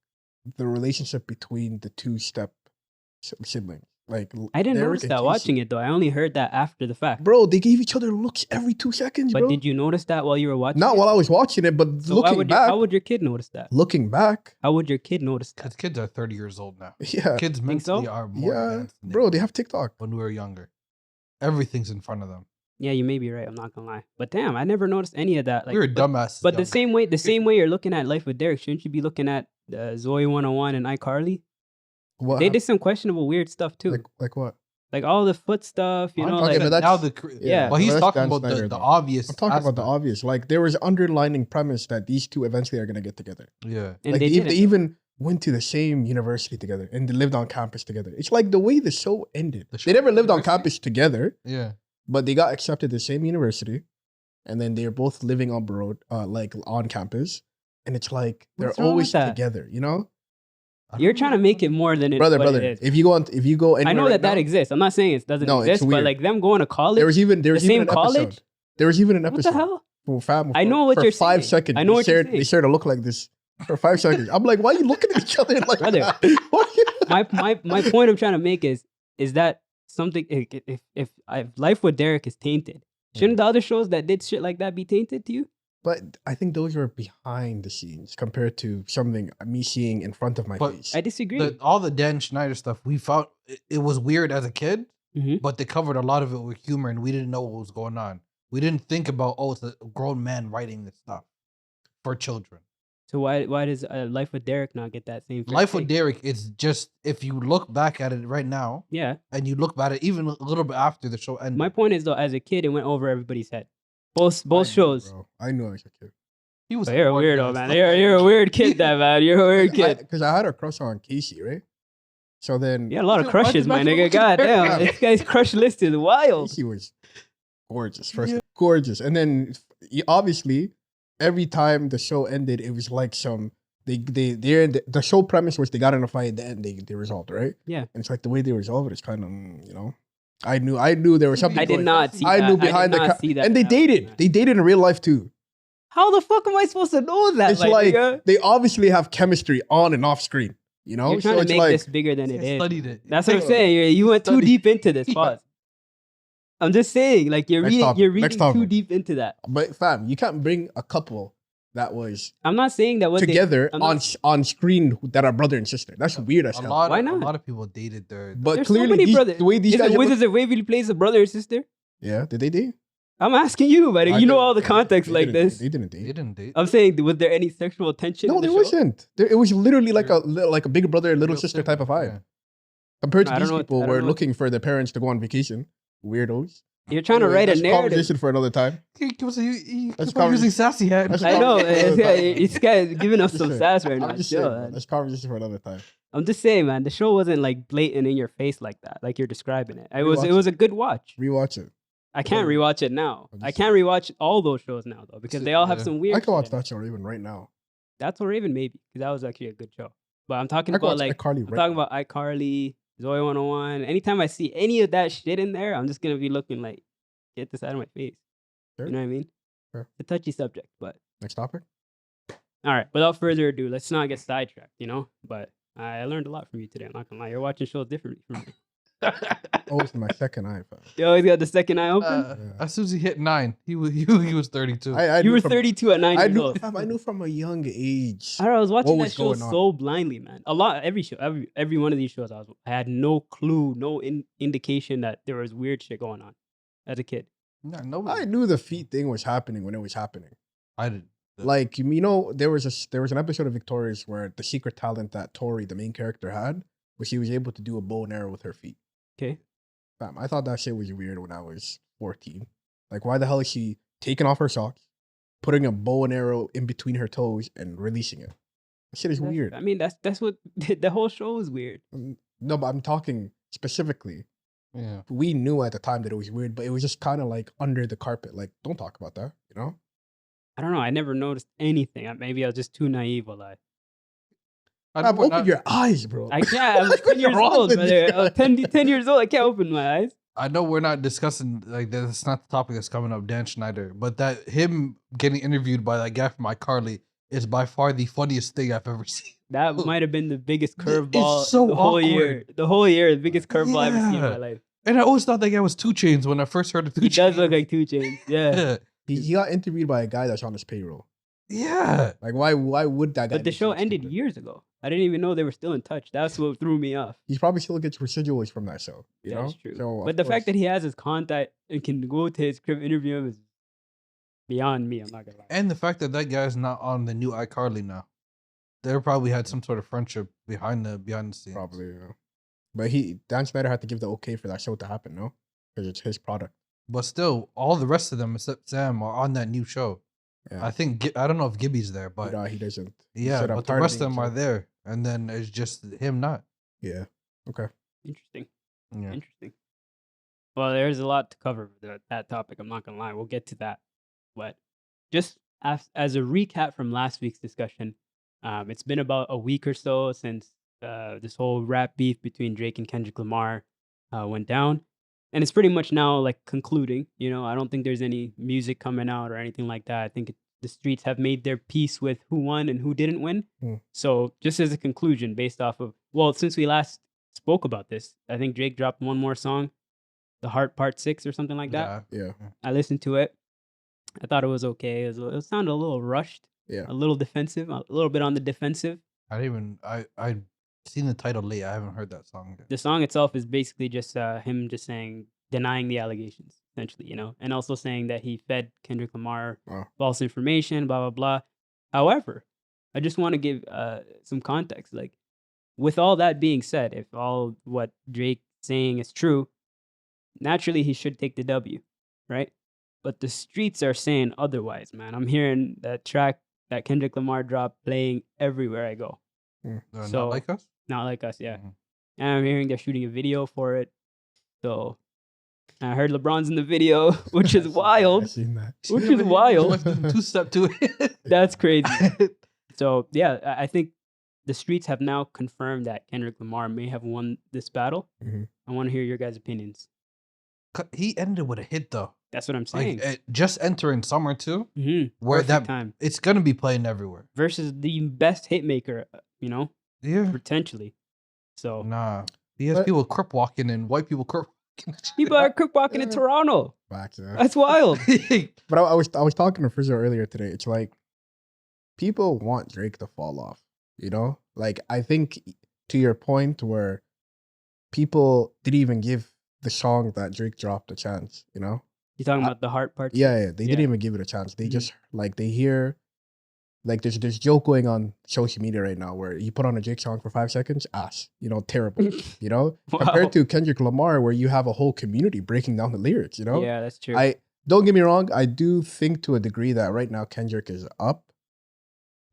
the relationship between the two siblings. Like
I didn't
Derek
notice
and
that
Casey.
watching it though. I only heard that after the fact.
Bro, they gave each other looks every 2 seconds,
But
bro.
did you notice that while you were watching?
Not
it?
while I was watching it, but
So why
looking
would
back.
how would your kid notice that?
Looking back,
How would your kid notice that?
because kids are 30 years old now.
yeah,
Kids
Think so?
mentally are more
yeah,
advanced than
bro.
were
They have TikTok.
when we were younger. Everything's in front of them.
Yeah, you may be right. I'm not gonna lie. But damn, I never noticed any of that. Like,
we were
but,
dumbasses.
but the
young.
same way you're looking at Life with Derek, shouldn't you be looking at Zoe 101 and iCarly?
What?
They did some questionable weird stuff too.
like what?
Like all the foot stuff, you
I'm
know,
talking
Okay,
like
but
about
that's-
now the
yeah.
But he's
that's
talking
Dan
about
Snyder,
the
though.
obvious.
I'm talking about the
aspect.
obvious. Like there was underlining premise that these two eventually are gonna get together.
Yeah.
and
Like
they
they
didn't.
even went to the same university together and they lived on campus together. It's like the way the show ended.
The
They
show-
never lived on
university?
campus together,
Yeah.
but they got accepted to the same university, and then they're both living abroad, like on campus. and it's like they're
What's wrong with
always
that?
together. You know,
You're trying to make it more than
brother,
what it
brother.
is.
If you go
I
anywhere
know
right
that
now,
exists. I'm not saying it doesn't
No, it's
exist, but
weird.
like them going to college,
there was even
the same
an
college.
episode. There was even an
What
episode.
the hell?
For fam,
I know what
for
you're
5
saying.
seconds.
I know what you're
They
saying.
shared a look like this for 5 seconds. I'm like, why are you looking at each other like
Brother,
that?
My point I'm trying to make is that something if life with Derek is tainted, shouldn't the other shows that did shit like that be tainted to you?
But I think those were behind the scenes compared to something me seeing in front of my
But
face.
I disagree.
all the Dan Schneider stuff, we found it was weird as a kid,
Mhm.
but they covered a lot of it with humor, and we didn't know what was going on. We didn't think about, oh, it's a grown man writing this stuff for children.
So why does Life with Derek not get that same fair
Life with
shake?
Derek is just, if you look back at it right now,
Yeah.
and you look at it even a little bit after the show ended.
My point is though, as a kid, it went over everybody's head. Both
I knew,
shows.
bro. I knew I was a kid.
He was
But you're a
smart,
weirdo,
guys.
man. You're a weird kid, that man. You're a weird kid.
Because I had a crush on Casey, right? So then
You had a lot of
Why
crushes,
did
my
I feel
nigga.
like
God
Derek?
damn, this guy's crush list is wild.
Casey was gorgeous. First, gorgeous, and then obviously every time the show ended, it was like the show premise was they got in a fight at the end, they resolved, right?
Yeah.
And it's like the way they resolved it is kind of I knew there was something.
I did
going-
not see
I
that.
knew behind
I did
the
not see that.
and they
that way,
dated.
man.
They dated in real life too.
How the fuck am I supposed to know that?
It's like
nigga?
they obviously have chemistry on and off screen. You know,
You're trying to
it's
make
like
this bigger than it
I
is.
studied it.
That's what I'm
Yeah.
saying. You went too
Studied.
deep into this.
Yeah.
Pause. I'm just saying, like you're
Next
reading,
topic.
you're
Next
reading too
topic.
deep into that.
But fam, you can't bring a couple that was
I'm not saying that what
together
I'm not-
on screen that are brother and sister. That's weird as
A
hell.
lot,
Why
of,
not?
a lot of people dated their.
But
There's so
clearly,
many brothers.
the way these
Is
guys
it Wizards of Waverly plays a brother and sister?
yeah, did they date?
I'm asking you, buddy.
I
You know
didn't-
all the context
they
like
didn't-
this.
They didn't
They
date.
didn't date.
I'm saying, was there any sexual tension?
No,
in the
there
show?
wasn't. It was literally like
Real-
like a big brother, little
Real
sister
simple,
type of vibe.
yeah.
Compared to
I don't
these
know what-
people,
I don't
were
know what-
looking for their parents to go on vacation. Weirdos.
You're trying to
Anyway,
write a
that's
narrative.
conversation for another time.
He kept
That's
on
conversation.
using sassy hat.
That's
I know.
conversation.
This guy is giving us
Just
some
saying.
sass right now.
I'm just
Chill,
saying,
man.
bro. That's conversation for another time.
I'm just saying, man. The show wasn't like blatant in your face like that, like you're describing it. It
Rewatch
was a good watch.
Rewatch it.
I can't
Yeah.
rewatch it now.
I'm
I
just
can't rewatch all those shows now though because they all have
Yeah.
some weird.
I can watch
shit in it.
that show even right now.
That's or Raven maybe because that was actually a good show. But I'm talking
I can
about
watch
like
iCarly
I'm
right
talking
now.
about iCarly, Zoe 101. Anytime I see any of that shit in there, I'm just gonna be looking like, get this out of my face.
Sure.
You know what I mean?
Sure.
It's a touchy subject, but
Next topic.
all right. Without further ado, let's not get sidetracked. You know, but I learned a lot from you today. I'm not gonna lie. You're watching shows differently from me.
Oh, it's my second iPhone.
You always got the second eye open.
Yeah.
As soon as he hit 9, he was 32.
I
You
knew
were
from-
32 at 9
I
years
knew.
old.
Fam, I knew from a young age.
I don't know, I was watching
what
that
was
show
going on.
so blindly, man. Every show, every one of these shows, I had no clue, no indication that there was weird shit going on as a kid.
Nah, nobody.
I knew the feet thing was happening when it was happening.
I did.
Like there was an episode of Victorious where the secret talent that Tori, the main character, had was she was able to do a bow and arrow with her feet.
Okay,
Fam, I thought that shit was weird when I was 14. Like, why the hell is she taking off her socks, putting a bow and arrow in between her toes, and releasing it? That shit is weird.
I mean, that's what the whole show is weird.
No, but I'm talking specifically.
Yeah.
We knew at the time that it was weird, but it was just kind of like under the carpet. Like, don't talk about that, you know?
I don't know. I never noticed anything. Maybe I was just too naive. A lie.
I
Fam,
know we're
open
not-
your eyes, bro.
I can't. I'm
What's
10 years
wrong
old,
with
brother.
you?
10 years old. I can't open my eyes.
I know we're not discussing, like, that's not the topic that's coming up, Dan Schneider, but that him getting interviewed by that guy from iCarly is by far the funniest thing I've ever seen.
That
Look,
might have been the biggest
it's
curveball
so
the whole year.
awkward.
The whole year, the biggest curveball I've ever seen in
Yeah.
my life.
And I always thought that guy was 2 Chains when I first heard of 2
He
Chains.
does look like 2 Chainz. Yeah.
Yeah.
He got interviewed by a guy that's on his payroll.
Yeah.
Like, why would that guy?
But the
be
show
so
ended
stupid?
years ago. I didn't even know they were still in touch. That's what threw me off.
He probably still gets residuals from that show. You know,
That's true.
So,
But
of
the fact
course.
that he has his contact and can go to his crib interview him is beyond me. I'm not gonna lie.
And the fact that that guy's not on the new iCarly now. They probably had some sort of friendship behind the scenes.
Probably, yeah. But Dan Schneider had to give the okay for that show to happen, no? Because it's his product.
But still, all the rest of them except Sam are on that new show.
Yeah.
I think I don't know if Gibby's there, but
He doesn't. He
yeah,
said, "I'm
but the
tired
rest of
being
them are
so-"
there, and then it's just him not.
Yeah. Okay.
Interesting.
Yeah.
Interesting. Well, there's a lot to cover with that topic. I'm not gonna lie. We'll get to that. But just as a recap from last week's discussion, it's been about a week or so since this whole rap beef between Drake and Kendrick Lamar went down, and it's pretty much now like concluding. I don't think there's any music coming out or anything like that. I think the streets have made their peace with who won and who didn't win. So just as a conclusion, based off of since we last spoke about this, I think Drake dropped one more song, The Heart Part 6 or something like that.
Yeah.
I listened to it. I thought it was okay. It sounded a little rushed,
Yeah.
a little defensive, a little bit on the defensive.
I seen the title late. I haven't heard that song yet.
The song itself is basically just him just denying the allegations, essentially, and also saying that he fed Kendrick Lamar false information, blah, blah, blah. However, I just want to give some context. Like, with all that being said, if all what Drake saying is true, naturally he should take the W, right? But the streets are saying otherwise, man. I'm hearing that track that Kendrick Lamar dropped playing everywhere I go.
Not Like Us?
Not Like Us, yeah. And I'm hearing they're shooting a video for it. So I heard LeBron's in the video, which is wild.
I've seen that.
Which is wild.
Two-step to it.
That's crazy. So yeah, I think the streets have now confirmed that Kendrick Lamar may have won this battle. I want to hear your guys' opinions.
He ended with a hit though.
That's what I'm saying.
Like, just entering summer too, where
Perfect time
it's gonna be playing everywhere.
versus the best hit maker,
Yeah,
potentially. So
nah, he has people crip walking and white people crip walking.
people are crip walking in Toronto.
Facts, yeah.
That's wild.
But I was talking to Frizzo earlier today. It's like people want Drake to fall off. Like I think to your point where people didn't even give the song that Drake dropped a chance.
You talking about the heart part?
Yeah, they didn't even give it a chance. They just like they hear like there's joke going on social media right now where you put on a Drake song for 5 seconds, ass, terrible. Compared to Kendrick Lamar where you have a whole community breaking down the lyrics.
Yeah, that's true.
I don't get me wrong, I do think to a degree that right now Kendrick is up,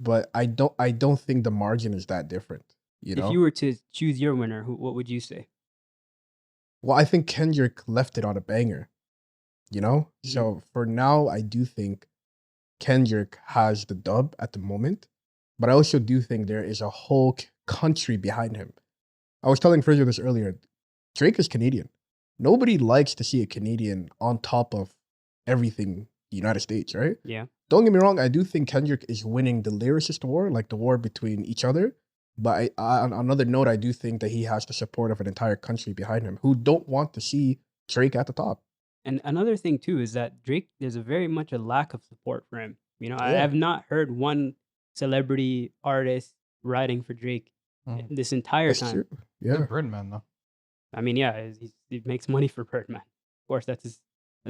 but I don't think the margin is that different.
If you were to choose your winner, what would you say?
Well, I think Kendrick left it on a banger. So for now, I do think Kendrick has the dub at the moment, but I also do think there is a whole country behind him. I was telling Fraser this earlier. Drake is Canadian. Nobody likes to see a Canadian on top of everything the United States, right?
Yeah.
Don't get me wrong. I do think Kendrick is winning the lyricist war, like the war between each other. But on another note, I do think that he has the support of an entire country behind him who don't want to see Drake at the top.
And another thing too is that Drake, there's very much a lack of support for him. I have not heard one celebrity artist writing for Drake this entire
That's
time.
true. Yeah.
Birdman though.
I mean, yeah, he makes money for Birdman. Of course, that's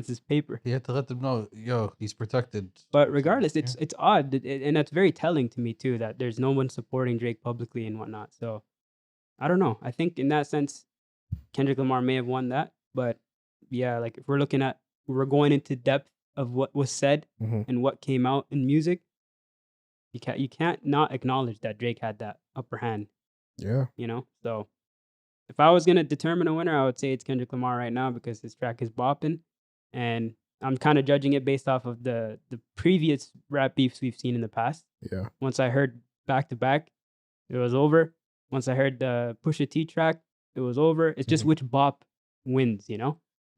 his paper.
You have to let them know, yo, he's protected.
But regardless, it's odd, and that's very telling to me too that there's no one supporting Drake publicly and whatnot. So I don't know. I think in that sense, Kendrick Lamar may have won that, but yeah, like if we're going into depth of what was said and what came out in music, you can't not acknowledge that Drake had that upper hand.
Yeah.
So if I was gonna determine a winner, I would say it's Kendrick Lamar right now because his track is bopping, and I'm kind of judging it based off of the previous rap beefs we've seen in the past.
Yeah.
Once I heard back to back, it was over. Once I heard the Pusha T track, it was over. It's just which bop wins,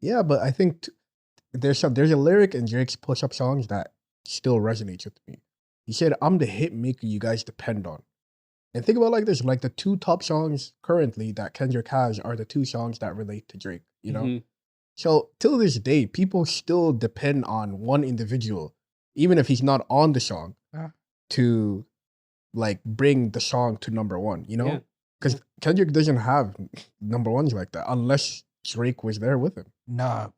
Yeah, but I think there's a lyric in Drake's push-up songs that still resonates with me. He said, "I'm the hit maker you guys depend on." And think about it like this: like the two top songs currently that Kendrick has are the two songs that relate to Drake. So till this day, people still depend on one individual, even if he's not on the song, to like bring the song to number one. Because Kendrick doesn't have number ones like that unless Drake was there with him.
Nah,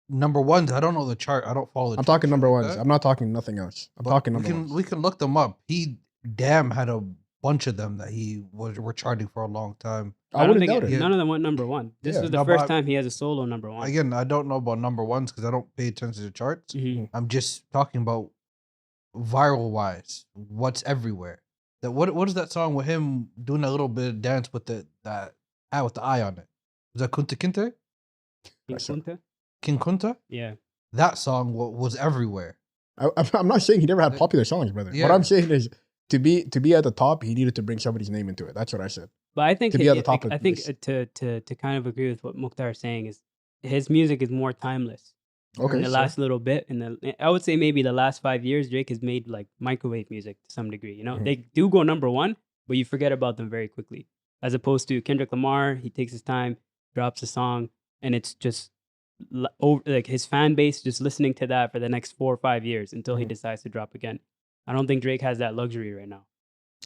number ones. I don't know the chart. I don't follow the
I'm
chart
talking number
like
ones.
that.
I'm not talking nothing else. I'm talking number ones.
We can look them up. He had a bunch of them that were charting for a long time.
I wouldn't doubt it.
None of them went number one. This was the first time he has a solo number one.
Again, I don't know about number ones because I don't pay attention to charts. I'm just talking about viral wise. What's everywhere? What is that song with him doing a little bit of dance with with the eye on it? Was that Kunta Kinte?
King Kunta?
King Kunta?
Yeah.
That song was everywhere.
I'm not saying he never had popular songs, brother. What I'm
Yeah.
saying is to be at the top, he needed to bring somebody's name into it. That's what I said.
But I think
To be at the top
I
of
think
this.
to kind of agree with what Mukhtar is saying is his music is more timeless.
Okay,
In the
sure.
last little bit, I would say maybe the last 5 years, Drake has made like microwave music to some degree. You know,
Mhm.
they do go number one, but you forget about them very quickly. As opposed to Kendrick Lamar, he takes his time, drops a song, and it's just like his fan base just listening to that for the next 4 or 5 years until he
Mhm.
decides to drop again. I don't think Drake has that luxury right now.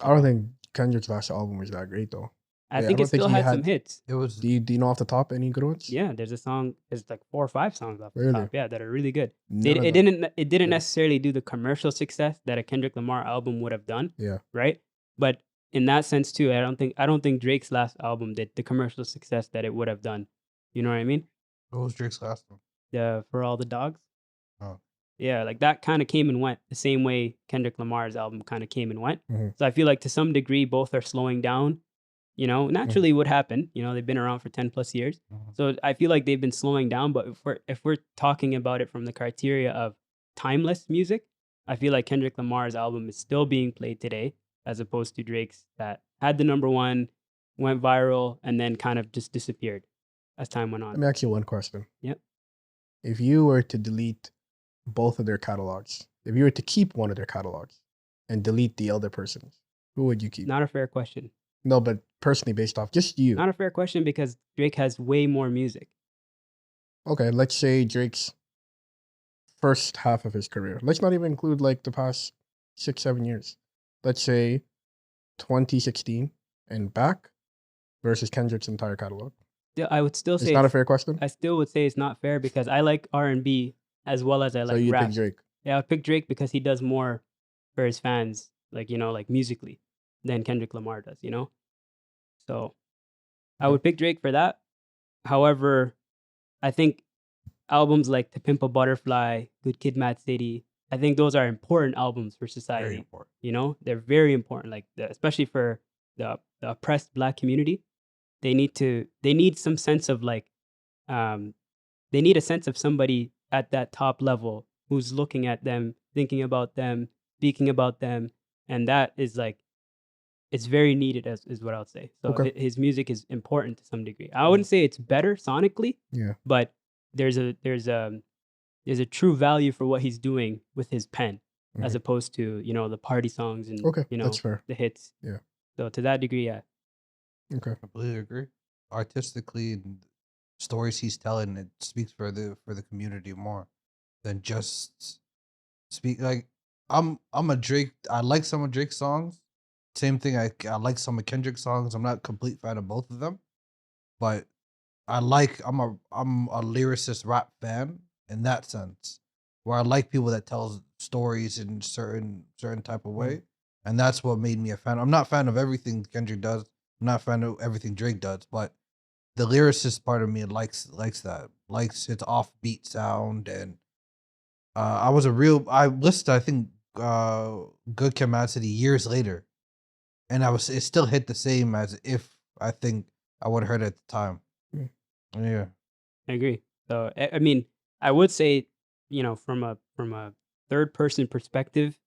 I don't think Kendrick's last album was that great though.
I
Yeah,
think it
don't think
still
he
had some
had.
hits.
It was.
Do you know off the top any good ones?
Yeah, there's a song. There's like 4 or 5 songs off the
Really?
top. Yeah, that are really good.
None of
It
them.
didn't
Yeah.
necessarily do the commercial success that a Kendrick Lamar album would have done,
Yeah.
right? But in that sense too, I don't think Drake's last album did the commercial success that it would have done. You know what I mean?
What was Drake's last one?
The For All the Dogs.
Oh.
Yeah, like that kind of came and went the same way Kendrick Lamar's album kind of came and went.
Mhm.
So I feel like to some degree both are slowing down. You know, naturally would happen. You know, they've been around for 10 plus years.
Mhm.
So I feel like they've been slowing down. But if we're talking about it from the criteria of timeless music, I feel like Kendrick Lamar's album is still being played today, as opposed to Drake's that had the number one, went viral, and then kind of just disappeared as time went
Let
on.
me ask you one question.
Yep.
If you were to delete both of their catalogs, if you were to keep one of their catalogs and delete the other person's, who would you keep?
Not a fair question.
No, but personally based off just you.
Not a fair question because Drake has way more music.
Okay, let's say Drake's first half of his career. Let's not even include like the past 6, 7 years. Let's say 2016 and back versus Kendrick's entire catalog.
I would still
It's
say
not a fair question.
I still would say it's not fair because I like R&B as well as I
So
like
you
rap.
pick Drake.
Yeah, I'd pick Drake because he does more for his fans, like, you know, like musically than Kendrick Lamar does, you know? So I
Okay.
would pick Drake for that. However, I think albums like To Pimp a Butterfly, Good Kid, Mad City, I think those are important albums for
Very
society.
important.
You know, they're very important, like especially for the oppressed Black community. They need some sense of like, um, they need a sense of somebody at that top level who's looking at them, thinking about them, speaking about them, and that is like it's very needed as is what I would say. So
Okay.
his music is important to some degree. I wouldn't say it's better sonically,
Yeah.
but there's a true value for what he's doing with his pen, as
Mhm.
opposed to, you know, the party songs and,
Okay,
you know,
that's fair.
the hits.
Yeah.
So to that degree, yeah.
Okay.
I completely agree. Artistically, and stories he's telling, it speaks for the community more than just speak. Like I'm a Drake. I like some of Drake's songs. Same thing. I like some of Kendrick's songs. I'm not a complete fan of both of them, but I'm a lyricist rap fan in that sense, where I like people that tell stories in certain type of way, and that's what made me a fan. I'm not a fan of everything Kendrick does. I'm not a fan of everything Drake does, but the lyricist part of me likes that, likes its offbeat sound. And I listened to, I think, Good Kid, Mad City years later, and it still hit the same as if I think I would have heard it at the time.
Mm.
Yeah.
I agree. So I mean, I would say, you know, from a third person perspective,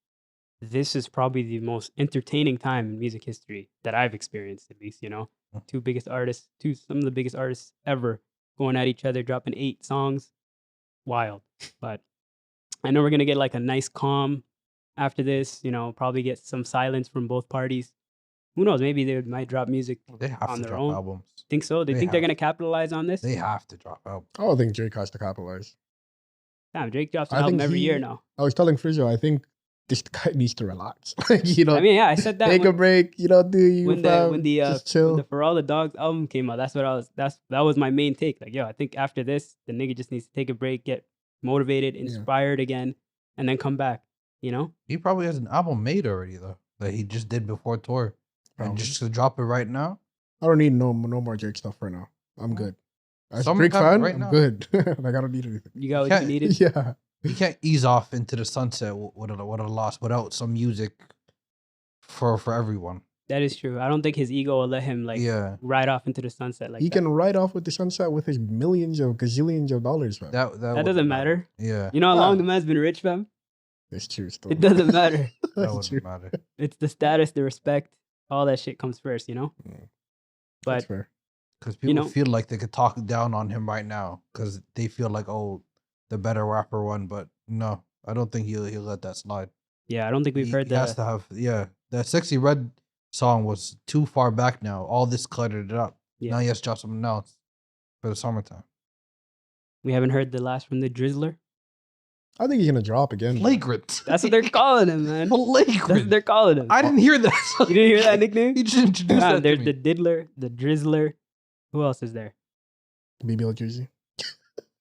this is probably the most entertaining time in music history that I've experienced, at least. You know, some of the biggest artists ever going at each other, dropping 8 songs, wild. But I know we're gonna get like a nice calm after this. You know, probably get some silence from both parties. Who knows? Maybe they might drop music
They have
on
to
their
drop
own.
albums.
Think so? They
They
think they're
have
gonna capitalize on this?
They have to drop albums.
I don't think Drake has to capitalize.
Damn, Drake drops an
I
album
think
every year now.
I was telling Frizzo, I think this guy needs to relax. Like, you know,
I mean, yeah, I said that
take a break. You know, do you
when
fam, just chill.
the For All the Dogs album came out. That was my main take. Like, yo, I think after this, the nigga just needs to take a break, get motivated, inspired again, and then come back. You know?
He probably has an album made already though that he just did before tour, and
Probably.
just to drop it right now.
I don't need no more Drake stuff right now. I'm good. As a
Some
Drake
have it
fan,
right
I'm
now.
good. Like, I don't need anything.
You got what
can't-
you needed.
Yeah.
You can't ease off into the sunset with a loss without some music for everyone.
That is true. I don't think his ego will let him like
Yeah,
ride off into the sunset like
He
that.
can ride off with the sunset with his millions of gazillions of dollars, man.
That
wouldn't
doesn't matter.
Yeah,
You know how long
Ah.
the man's been rich, fam?
It's true still.
It doesn't matter.
That
It's true.
wouldn't matter.
It's the status, the respect, all that shit comes first,
That's
But
fair.
Because people
know-
feel like they could talk down on him right now because they feel like, oh, the better rapper won. But no, I don't think he'll let that slide.
yeah, I don't think we've heard
He has
the.
to have, the Sexy Red song was too far back now. All this cluttered it up.
Yeah.
Now he has to drop something else for the summertime.
We haven't heard the last from the Drizzler.
I think he's gonna drop again.
Flagrant.
That's what they're calling him, man. That's what
Flagrant.
they're calling him.
I didn't hear that.
You didn't hear that nickname?
He just introduced
Man,
that to
there's
me.
the Diddler, the Drizzler. Who else is there?
BBL jersey.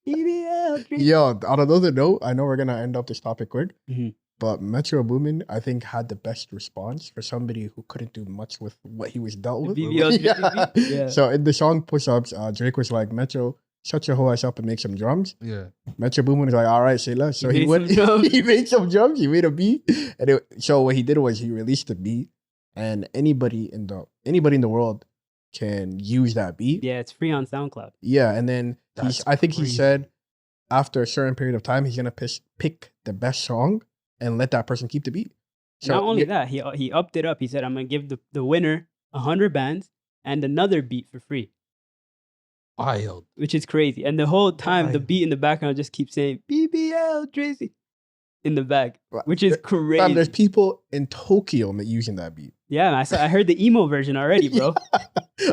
BBL.
Yo, on another note, I know we're gonna end up this topic quick,
Mhm.
but Metro Boomin, I think, had the best response for somebody who couldn't do much with what he was dealt
The
with.
BBL
Yeah.
jersey? Yeah.
So in the song Push Ups, Drake was like, Metro, shut your whole ass up and make some drums.
Yeah.
Metro Boomin was like, all right, say less. So
He
he
made
went,
some drums.
he made some drums, he made a beat. So what he did was he released the beat, and anybody in the world can use that beat.
Yeah, it's free on SoundCloud.
Yeah, and then
That's
I think he
crazy.
said after a certain period of time, he's gonna pick the best song and let that person keep the beat. So
Not only that, he upped it up. He said, "I'm gonna give the winner 100 bands and another beat for free,"
Wild.
which is crazy. And the whole time, the
Wild.
beat in the background just keeps saying "BBL Tracy" in the back,
Right.
which is
Fam, there's
crazy.
people in Tokyo using that beat.
Yeah, I heard the emo version already, bro.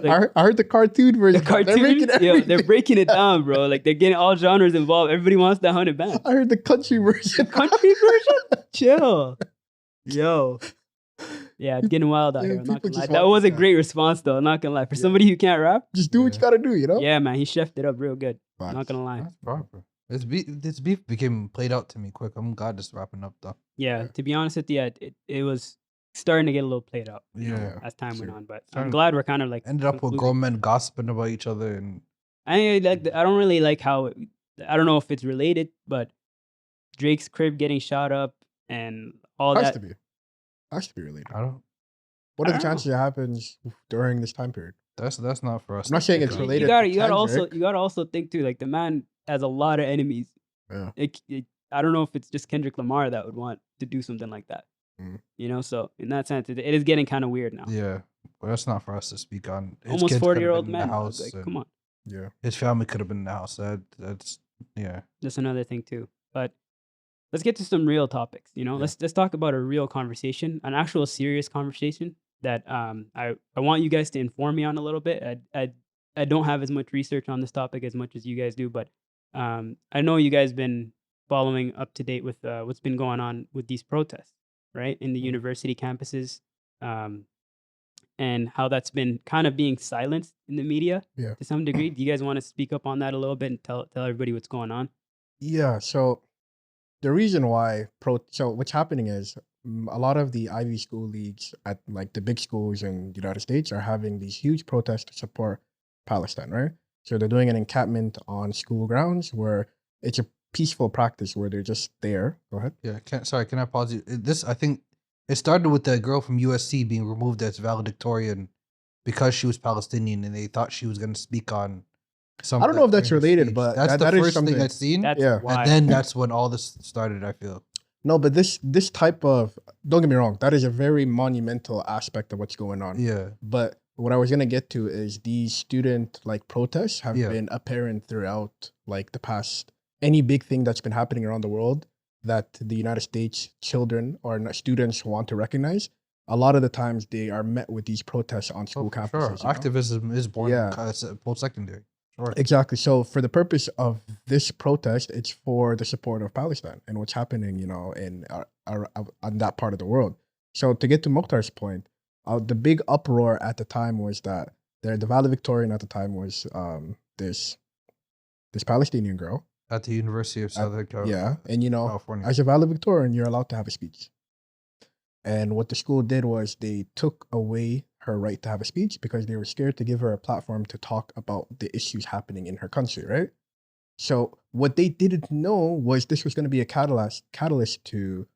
I heard the cartoon
The
version. They're
cartoon,
making
they're
everything.
breaking it down, bro. Like they're getting all genres involved. Everybody wants that 100 bands.
I heard the country version.
Country version? Chill. Yo. Yeah, it's getting wild out
Yeah,
here. I'm not
people
gonna lie.
just
That
want
was a
that.
great response, though. I'm not gonna lie. For
Yeah.
somebody who can't rap,
Just do what you gotta do, you know?
yeah, man, he chefed it up real good. I'm not
Facts.
gonna lie.
That's proper. This beef became played out to me quick. I'm glad this wrapping up though.
Yeah,
Yeah.
to be honest with you, it was starting to get a little played out
Yeah.
as time went
sure.
on. But I'm
Starting-
glad we're kind of like
Ended up with
concluding.
grown men gossiping about each other and
I don't really like how I don't know if it's related, but Drake's crib getting shot up and all
Has
that.
to be. Has to be related.
I don't.
What are
I
the
don't
chances it happens during this time period?
That's not for us.
I'm not
to
saying
pick
it's
on.
related.
You gotta
to
also
Kendrick.
you gotta also think too. Like the man has a lot of enemies.
Yeah.
I don't know if it's just Kendrick Lamar that would want to do something like that.
Mm.
So in that sense, it is getting kind of weird now.
Yeah, but that's not for us to speak on. His
Almost
kids could have
40-year-old
been in the
man.
house.
Like,
and
come on,
Yeah.
His family could have been in the house. That's yeah.
that's another thing too. But let's get to some real topics.
Yeah.
Let's talk about a real conversation, an actual serious conversation that I want you guys to inform me on a little bit. I don't have as much research on this topic as much as you guys do, but I know you guys been following up to date with what's been going on with these protests, right, in the
Mhm.
university campuses, and how that's been kind of being silenced in the media
Yeah.
to some degree. Do you guys want to speak up on that a little bit and tell everybody what's going on?
Yeah. So the reason why so what's happening is a lot of the Ivy School leagues at like the big schools in the United States are having these huge protests to support Palestine, right? So they're doing an encampment on school grounds where it's a peaceful practice where they're just there. Go ahead.
Yeah. Can I pause you? This I think it started with the girl from USC being removed as valedictorian because she was Palestinian and they thought she was going to speak on something.
I don't know if that's
during her
related,
speech.
but
that's
that
the
is
first thing
something.
I've seen.
That's
Yeah.
why.
And then that's when all this started. I feel.
No, but this type of, don't get me wrong, that is a very monumental aspect of what's going on.
Yeah.
But what I was gonna get to is these student like protests have
Yeah.
been apparent throughout like the past any big thing that's been happening around the world that the United States children or students want to recognize. A lot of the times they are met with these protests on school
For
campuses.
sure.
you know?
Activism is born
Yeah.
post secondary. Sure.
Exactly. So for the purpose of this protest, it's for the support of Palestine and what's happening, in on that part of the world. So to get to Mokhtar's point, the big uproar at the time was that the valedictorian at the time was this Palestinian girl.
At the University of Southern
Yeah, and
California.
as a valedictorian, you're allowed to have a speech. And what the school did was they took away her right to have a speech because they were scared to give her a platform to talk about the issues happening in her country, right? So what they didn't know was this was going to be a catalyst to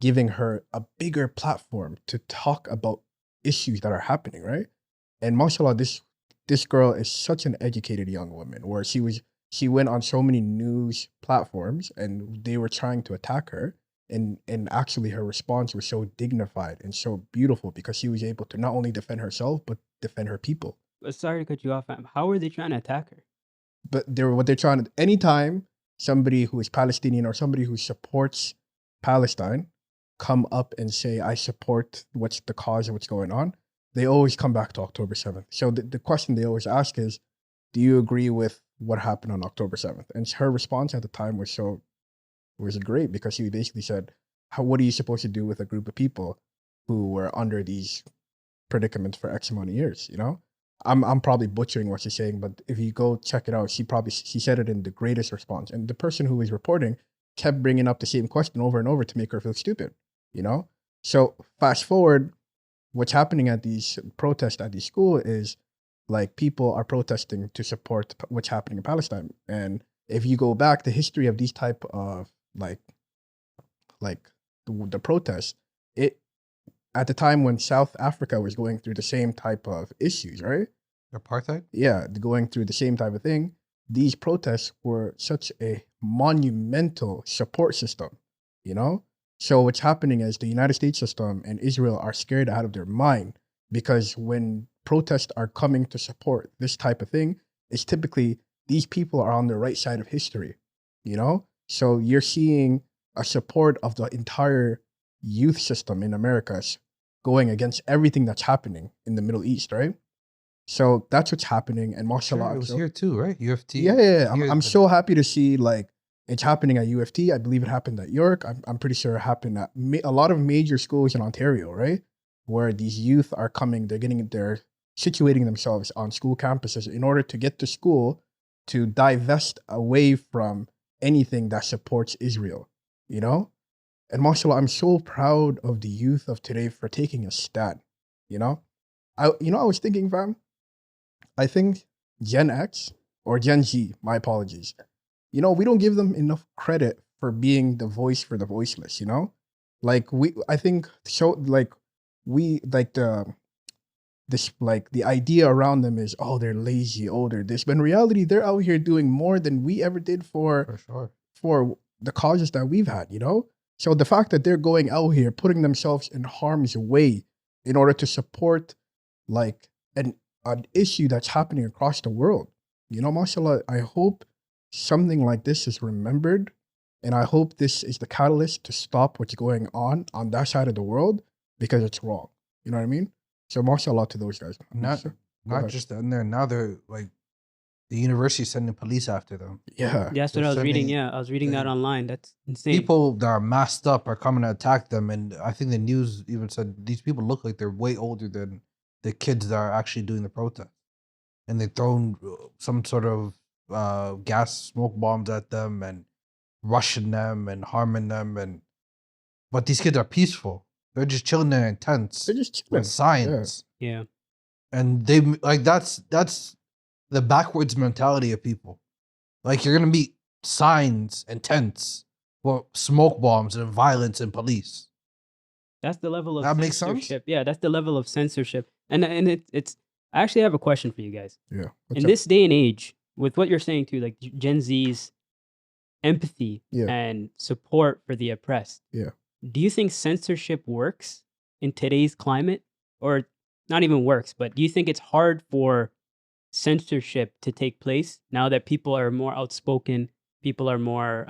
giving her a bigger platform to talk about issues that are happening, right? And mashallah, this girl is such an educated young woman where she she went on so many news platforms and they were trying to attack her. And actually her response was so dignified and so beautiful because she was able to not only defend herself, but defend her people.
Sorry to cut you off, fam. How are they trying to attack her?
But what they're trying to, anytime somebody who is Palestinian or somebody who supports Palestine come up and say, I support what's the cause of what's going on, they always come back to October 7th. So the question they always ask is, do you agree with what happened on October 7th? And her response at the time was great because she basically said, what are you supposed to do with a group of people who were under these predicaments for X amount of years, you know? I'm probably butchering what she's saying, but if you go check it out, she said it in the greatest response. And the person who was reporting kept bringing up the same question over and over to make her feel stupid, you know? So fast forward, what's happening at these protests at these schools is like people are protesting to support what's happening in Palestine. And if you go back, the history of these type of like the protests, it at the time when South Africa was going through the same type of issues, right?
Apartheid?
Yeah, going through the same type of thing. These protests were such a monumental support system, you know? So what's happening is the United States system and Israel are scared out of their mind because when protests are coming to support this type of thing, it's typically these people are on the right side of history, you know? So you're seeing a support of the entire youth system in America going against everything that's happening in the Middle East, right? So that's what's happening. And mashallah,
Sure, it was here too, right? UFT.
yeah.
Here
I'm
the-
so happy to see like it's happening at UFT. I believe it happened at York. I'm pretty sure it happened at a lot of major schools in Ontario, right? Where these youth are coming, they're situating themselves on school campuses in order to get to school to divest away from anything that supports Israel, you know? And mashallah, I'm so proud of the youth of today for taking a stand, you know? I was thinking, fam, I think Gen X or Gen Z, my apologies, we don't give them enough credit for being the voice for the voiceless, you know? I think so like we like the idea around them is, oh, they're lazy, oh, they're this. But in reality, they're out here doing more than we ever did
For sure.
for the causes that we've had, you know? So the fact that they're going out here, putting themselves in harm's way in order to support like an issue that's happening across the world, mashallah, I hope something like this is remembered. And I hope this is the catalyst to stop what's going on that side of the world because it's wrong. You know what I mean? So mashallah to those guys.
Not
ahead.
just in there. Now they're like the university sending police after them.
Yeah.
That's what
They're
I was reading.
sending-
Yeah, I was reading that
they-
online. That's insane.
People that are masked up are coming to attack them, and I think the news even said these people look like they're way older than the kids that are actually doing the protest, and they thrown some sort of gas smoke bombs at them and rushing them and harming them. But these kids are peaceful. They're just chilling there in tents
They're just chilling.
with signs,
Yeah.
and they like that's the backwards mentality of people. Like you're gonna meet signs and tents for smoke bombs and violence and police.
That's the level of
That makes sense?
censorship. Yeah, that's the level of censorship. And it's I actually have a question for you guys.
Yeah.
In this day and age, with what you're saying too, like Gen Z's empathy
Yeah.
and support for the oppressed.
Yeah.
Do you think censorship works in today's climate? Or not even works, but do you think it's hard for censorship to take place now that people are more outspoken, people are more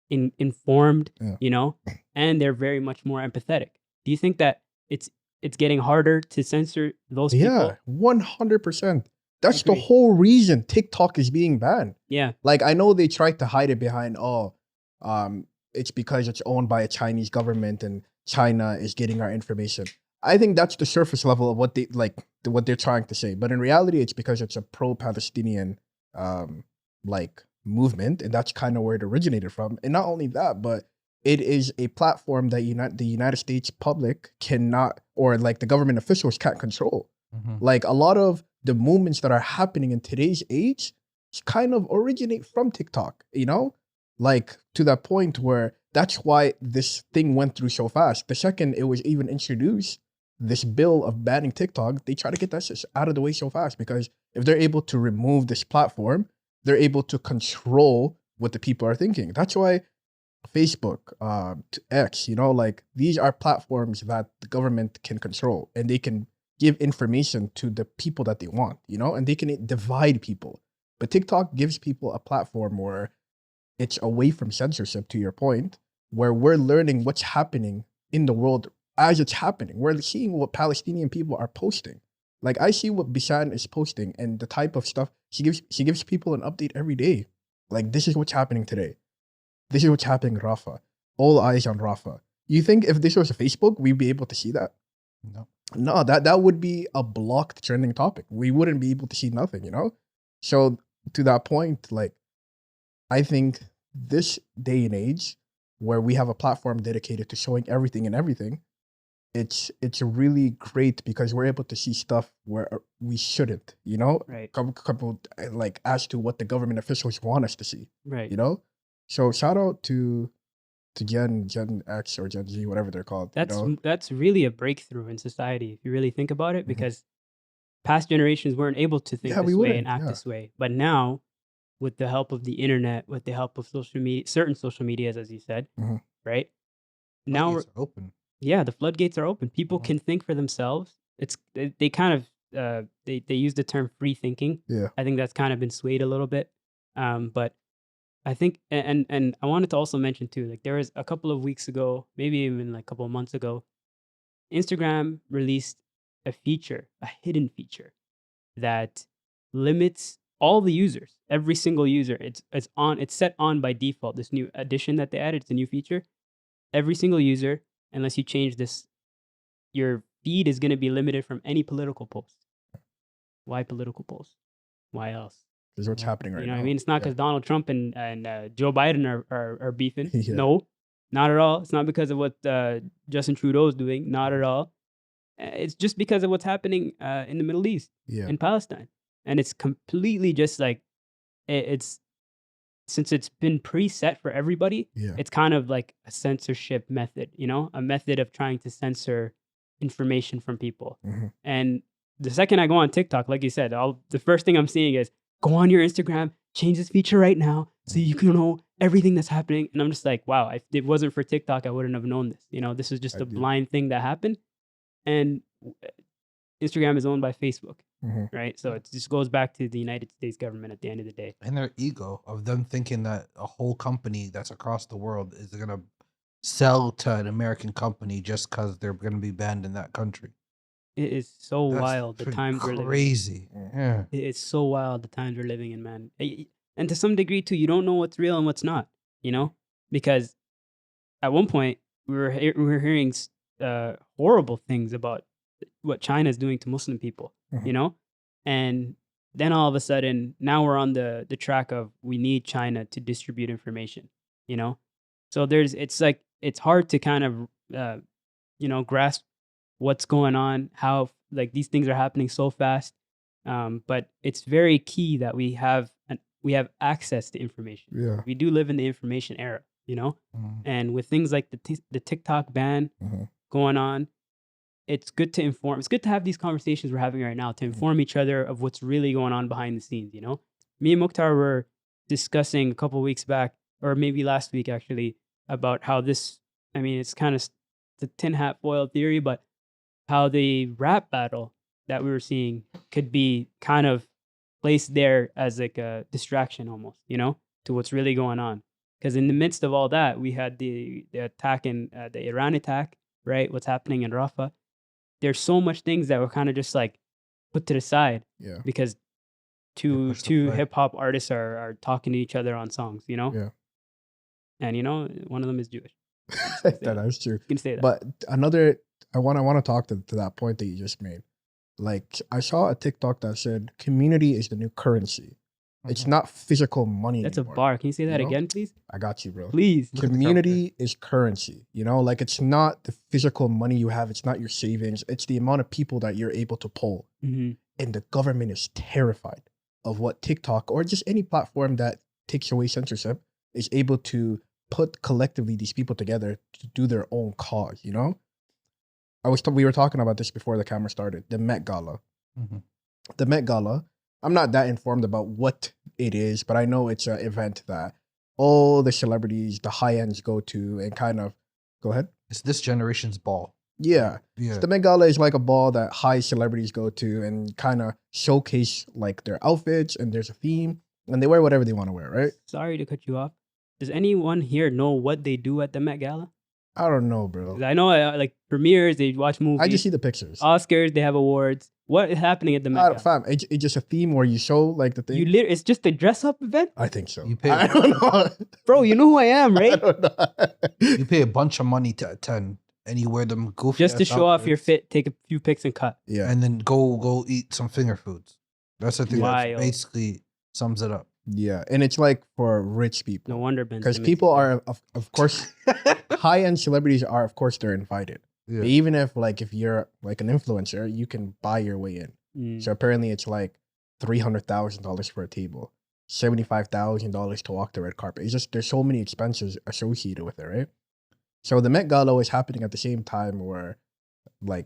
informed,
Yeah.
and they're very much more empathetic? Do you think that it's getting harder to censor those people?
Yeah, 100%. That's the
Agree.
whole reason TikTok is being banned.
Yeah.
Like I know they tried to hide it behind, it's because it's owned by a Chinese government and China is getting our information. I think that's the surface level of what what they're trying to say. But in reality, it's because it's a pro-Palestinian movement, and that's kind of where it originated from. And not only that, but it is a platform that the United States public cannot, or like the government officials can't control. Like a lot of the movements that are happening in today's age kind of originate from TikTok, like to that point where that's why this thing went through so fast. The second it was even introduced, this bill of banning TikTok, they try to get that out of the way so fast because if they're able to remove this platform, they're able to control what the people are thinking. That's why Facebook, X, like these are platforms that the government can control, and they can give information to the people that they want, and they can divide people. But TikTok gives people a platform where it's away from censorship, to your point, where we're learning what's happening in the world as it's happening. We're seeing what Palestinian people are posting. Like I see what Bishan is posting and the type of stuff she gives people an update every day. Like this is what's happening today. This is what's happening in Rafah. All eyes on Rafah. You think if this was a Facebook, we'd be able to see that?
No.
No, that would be a blocked trending topic. We wouldn't be able to see nothing, So to that point, like I think this day and age where we have a platform dedicated to showing everything and everything, it's really great because we're able to see stuff where we shouldn't,
Right.
couple like as to what the government officials want us to see,
Right.
So shout out to Gen X or Gen Z, whatever they're called.
That's really a breakthrough in society if you really think about it,
Mhm.
because past generations weren't able to think
Yeah, we
this way and
wouldn't.
act
Yeah.
this way. But now, with the help of the internet, with the help of social media, certain social medias, as you said,
Mhm.
right? Now,
Floodgates are open.
yeah, the floodgates are open. People
Mhm.
can think for themselves. They kind of they use the term free thinking.
Yeah.
I think that's kind of been swayed a little bit. But I think and I wanted to also mention too, like there was a couple of weeks ago, maybe even like a couple of months ago, Instagram released a feature, a hidden feature that limits all the users, every single user. It's set on by default. This new addition that they added, it's a new feature. Every single user, unless you change this, your feed is going to be limited from any political post. Why political posts? Why else?
This is what's happening right
You know what I
now.
mean? It's not
Yeah.
because Donald Trump and Joe Biden are beefing.
Yeah.
No, not at all. It's not because of what Justin Trudeau is doing. Not at all. It's just because of what's happening in the Middle East,
Yeah.
in Palestine, and it's completely just like it's since it's been preset for everybody.
Yeah.
It's kind of like a censorship method, a method of trying to censor information from people.
Mhm.
And the second I go on TikTok, like you said, the first thing I'm seeing is go on your Instagram, change this feature right now so you can know everything that's happening. And I'm just like, wow, if it wasn't for TikTok, I wouldn't have known this. This is just a blind thing that happened. And Instagram is owned by Facebook,
Mhm.
right? So it just goes back to the United States government at the end of the day.
And their ego of them thinking that a whole company that's across the world is going to sell to an American company just because they're going to be banned in that country.
It is so
That's
wild the times we're living in.
crazy. Yeah.
It's so wild the times we're living in, man. And to some degree too, you don't know what's real and what's not, because at one point we were hearing horrible things about what China is doing to Muslim people,
Mhm.
and then all of a sudden now we're on the track of we need China to distribute information, so it's like it's hard to kind of grasp what's going on, how like these things are happening so fast. But it's very key that we have access to information.
Yeah.
We do live in the information era,
Mhm.
and with things like the TikTok ban
Mhm.
going on, it's good to inform. It's good to have these conversations we're having right now to inform each other of what's really going on behind the scenes. Me and Mukhtar were discussing a couple weeks back, or maybe last week actually, about how this. I mean, it's kind of the tin hat foil theory, but how the rap battle that we were seeing could be kind of placed there as like a distraction almost, to what's really going on. Because in the midst of all that, we had the attack in the Iran attack, right? What's happening in Rafah. There's so much things that were kind of just like put to the side
Yeah.
because
They
two
pushed away.
hip hop artists are talking to each other on songs,
Yeah.
and one of them is Jewish.
That is true.
You can say that.
But another, I want to talk to that point that you just made. Like I saw a TikTok that said community is the new currency. It's
Mhm.
not physical money
That's
anymore.
a bar. Can you say that
know?
again, please?
I got you, bro.
Please.
Look at the
Community is currency. Like it's not the physical money you have. It's not your savings. It's the amount of people that you're able to pull.
Mm-hmm.
And the government is terrified of what TikTok or just any platform that takes away censorship is able to put collectively these people together to do their own cause. We were talking about this before the camera started. The Met Gala.
Mhm.
The Met Gala I'm not that informed about what it is, but I know it's an event that all the celebrities, the high ends go to and kind of go ahead.
It's this generation's ball.
Yeah.
Yeah.
So the Met Gala is like a ball that high celebrities go to and kind of showcase like their outfits, and there's a theme and they wear whatever they want to wear, right?
Sorry to cut you off. Does anyone here know what they do at the Met Gala?
I don't know,
'Cause
bro.
I know like premieres, they watch movies.
I just see the pictures.
Oscars, they have awards. What is happening at the Met Gala?
Fam, it's just a theme where you show like the thing.
It's just a dress up event?
I think so.
You pay-
I don't know.
Bro, you know who I am,
I
right?
don't know.
You pay a bunch of money to attend, and you wear them goofy
Just to
ass
show off your
outfits,
fit, take a few pics and cut.
Yeah.
and then go eat some finger foods. That's the thing. That
Wild.
basically sums it up.
Yeah. And it's like for rich people.
No wonder Ben
Because
Simmons
people
is
are, of course, high end celebrities are, of course, they're invited.
Yeah.
Even if you're like an influencer, you can buy your way in.
Mm.
So apparently it's like $300,000 for a table, $75,000 to walk the red carpet. It's just there's so many expenses associated with it, right? So the Met Gala was happening at the same time where like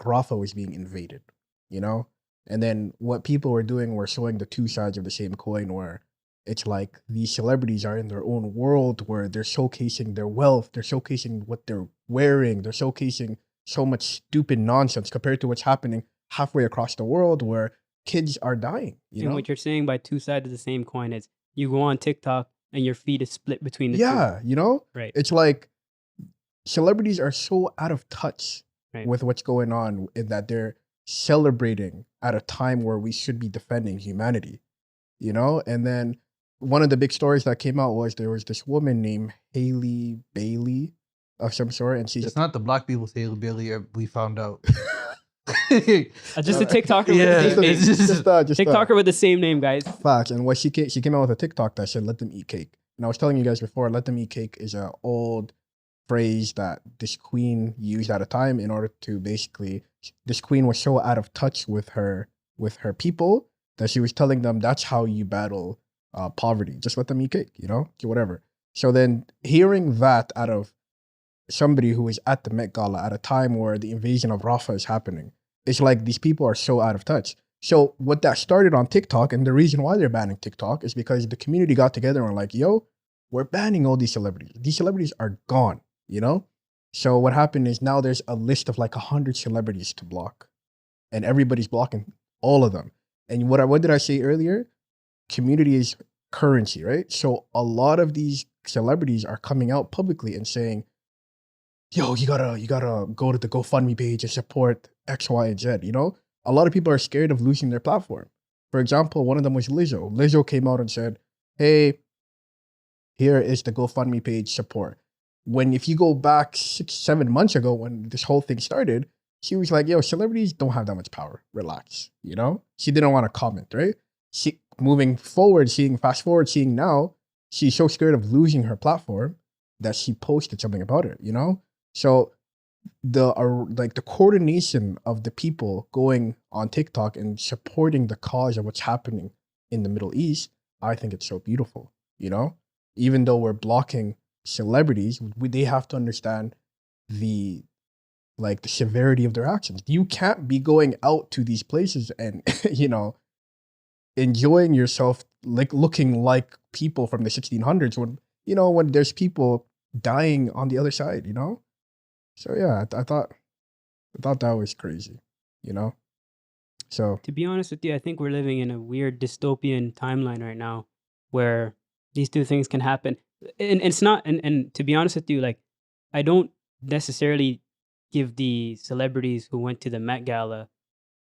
Rafa was being invaded, you know? And then what people were doing were showing the two sides of the same coin, where it's like these celebrities are in their own world where they're showcasing their wealth, they're showcasing what they're wearing, they're showcasing so much stupid nonsense compared to what's happening halfway across the world where kids are dying, you
And
know?
what you're saying by two sides of the same coin is you go on TikTok and your feed is split between the two.
Yeah, you know?
Right.
It's like celebrities are so out of touch
Right.
with what's going on in that they're celebrating at a time where we should be defending humanity, you know? And then one of the big stories that came out was there was this woman named Haley Bailey of some sort, and she's
It's not the black people's Haley Bailey. We found out.
Just a TikToker
Yeah,
with the same name.
it's just-
TikToker with the same name, guys.
facts. And what she came out with a TikTok that said, "Let them eat cake." And I was telling you guys before, "Let them eat cake" is an old phrase that this queen used at a time in order to basically, this queen was so out of touch with her people that she was telling them that's how you battle poverty. Just let them eat cake, you know, whatever. So then hearing that out of somebody who is at the Met Gala at a time where the invasion of Rafah is happening, it's like these people are so out of touch. So what that started on TikTok, and the reason why they're banning TikTok is because the community got together and were like, yo, we're banning all these celebrities. These celebrities are gone, you know? So what happened is now there's a list of like 100 celebrities to block, and everybody's blocking all of them. And what did I say earlier? Community is currency, right? So a lot of these celebrities are coming out publicly and saying, yo, you gotta go to the GoFundMe page and support X, Y, and Z, you know? A lot of people are scared of losing their platform. For example, one of them was Lizzo. Lizzo came out and said, hey, here is the GoFundMe page support. If you go back 6-7 months ago when this whole thing started, she was like, yo, celebrities don't have that much power. Relax, you know? She didn't want to comment, right? Moving forward, fast forward, seeing now, she's so scared of losing her platform that she posted something about it, you know? So the coordination of the people going on TikTok and supporting the cause of what's happening in the Middle East, I think it's so beautiful, you know? Even though we're blocking celebrities, they have to understand the severity of their actions. You can't be going out to these places and, you know, enjoying yourself like looking like people from the 1600s when there's people dying on the other side, you know? So yeah, I thought that was crazy, you know? So
To be honest with you, I think we're living in a weird dystopian timeline right now where these two things can happen. And it's not, and to be honest with you, like, I don't necessarily give the celebrities who went to the Met Gala,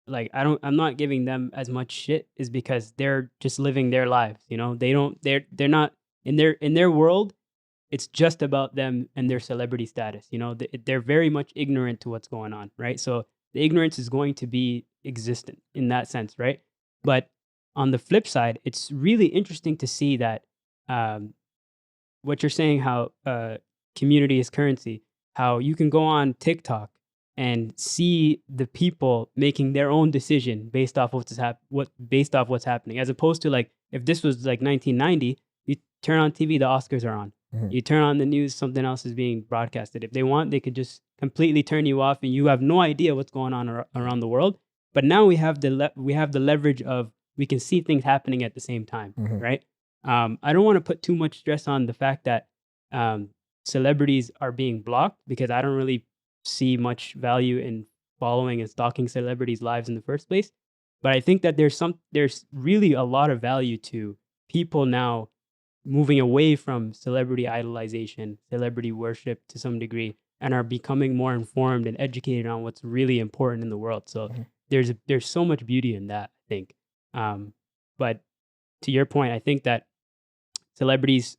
like, I'm not giving them as much shit, is because they're just living their lives, you know? They're not, in their world, it's just about them and their celebrity status, you know? They're very much ignorant to what's going on, right? So the ignorance is going to be existent in that sense, right? But on the flip side, it's really interesting to see that what you're saying, how community is currency, how you can go on TikTok and see the people making their own decision based off what's happening, as opposed to, like, if this was like 1990, you turn on TV, the Oscars are on.
Mhm.
You turn on the news, something else is being broadcasted. If they want, they could just completely turn you off and you have no idea what's going on around the world. But now we have the leverage of we can see things happening at the same time, right? I don't want to put too much stress on the fact that celebrities are being blocked, because I don't really see much value in following and stalking celebrities' lives in the first place. But I think that there's really a lot of value to people now moving away from celebrity idolization, celebrity worship to some degree, and are becoming more informed and educated on what's really important in the world. So there's so much beauty in that, I think. But to your point, I think that celebrities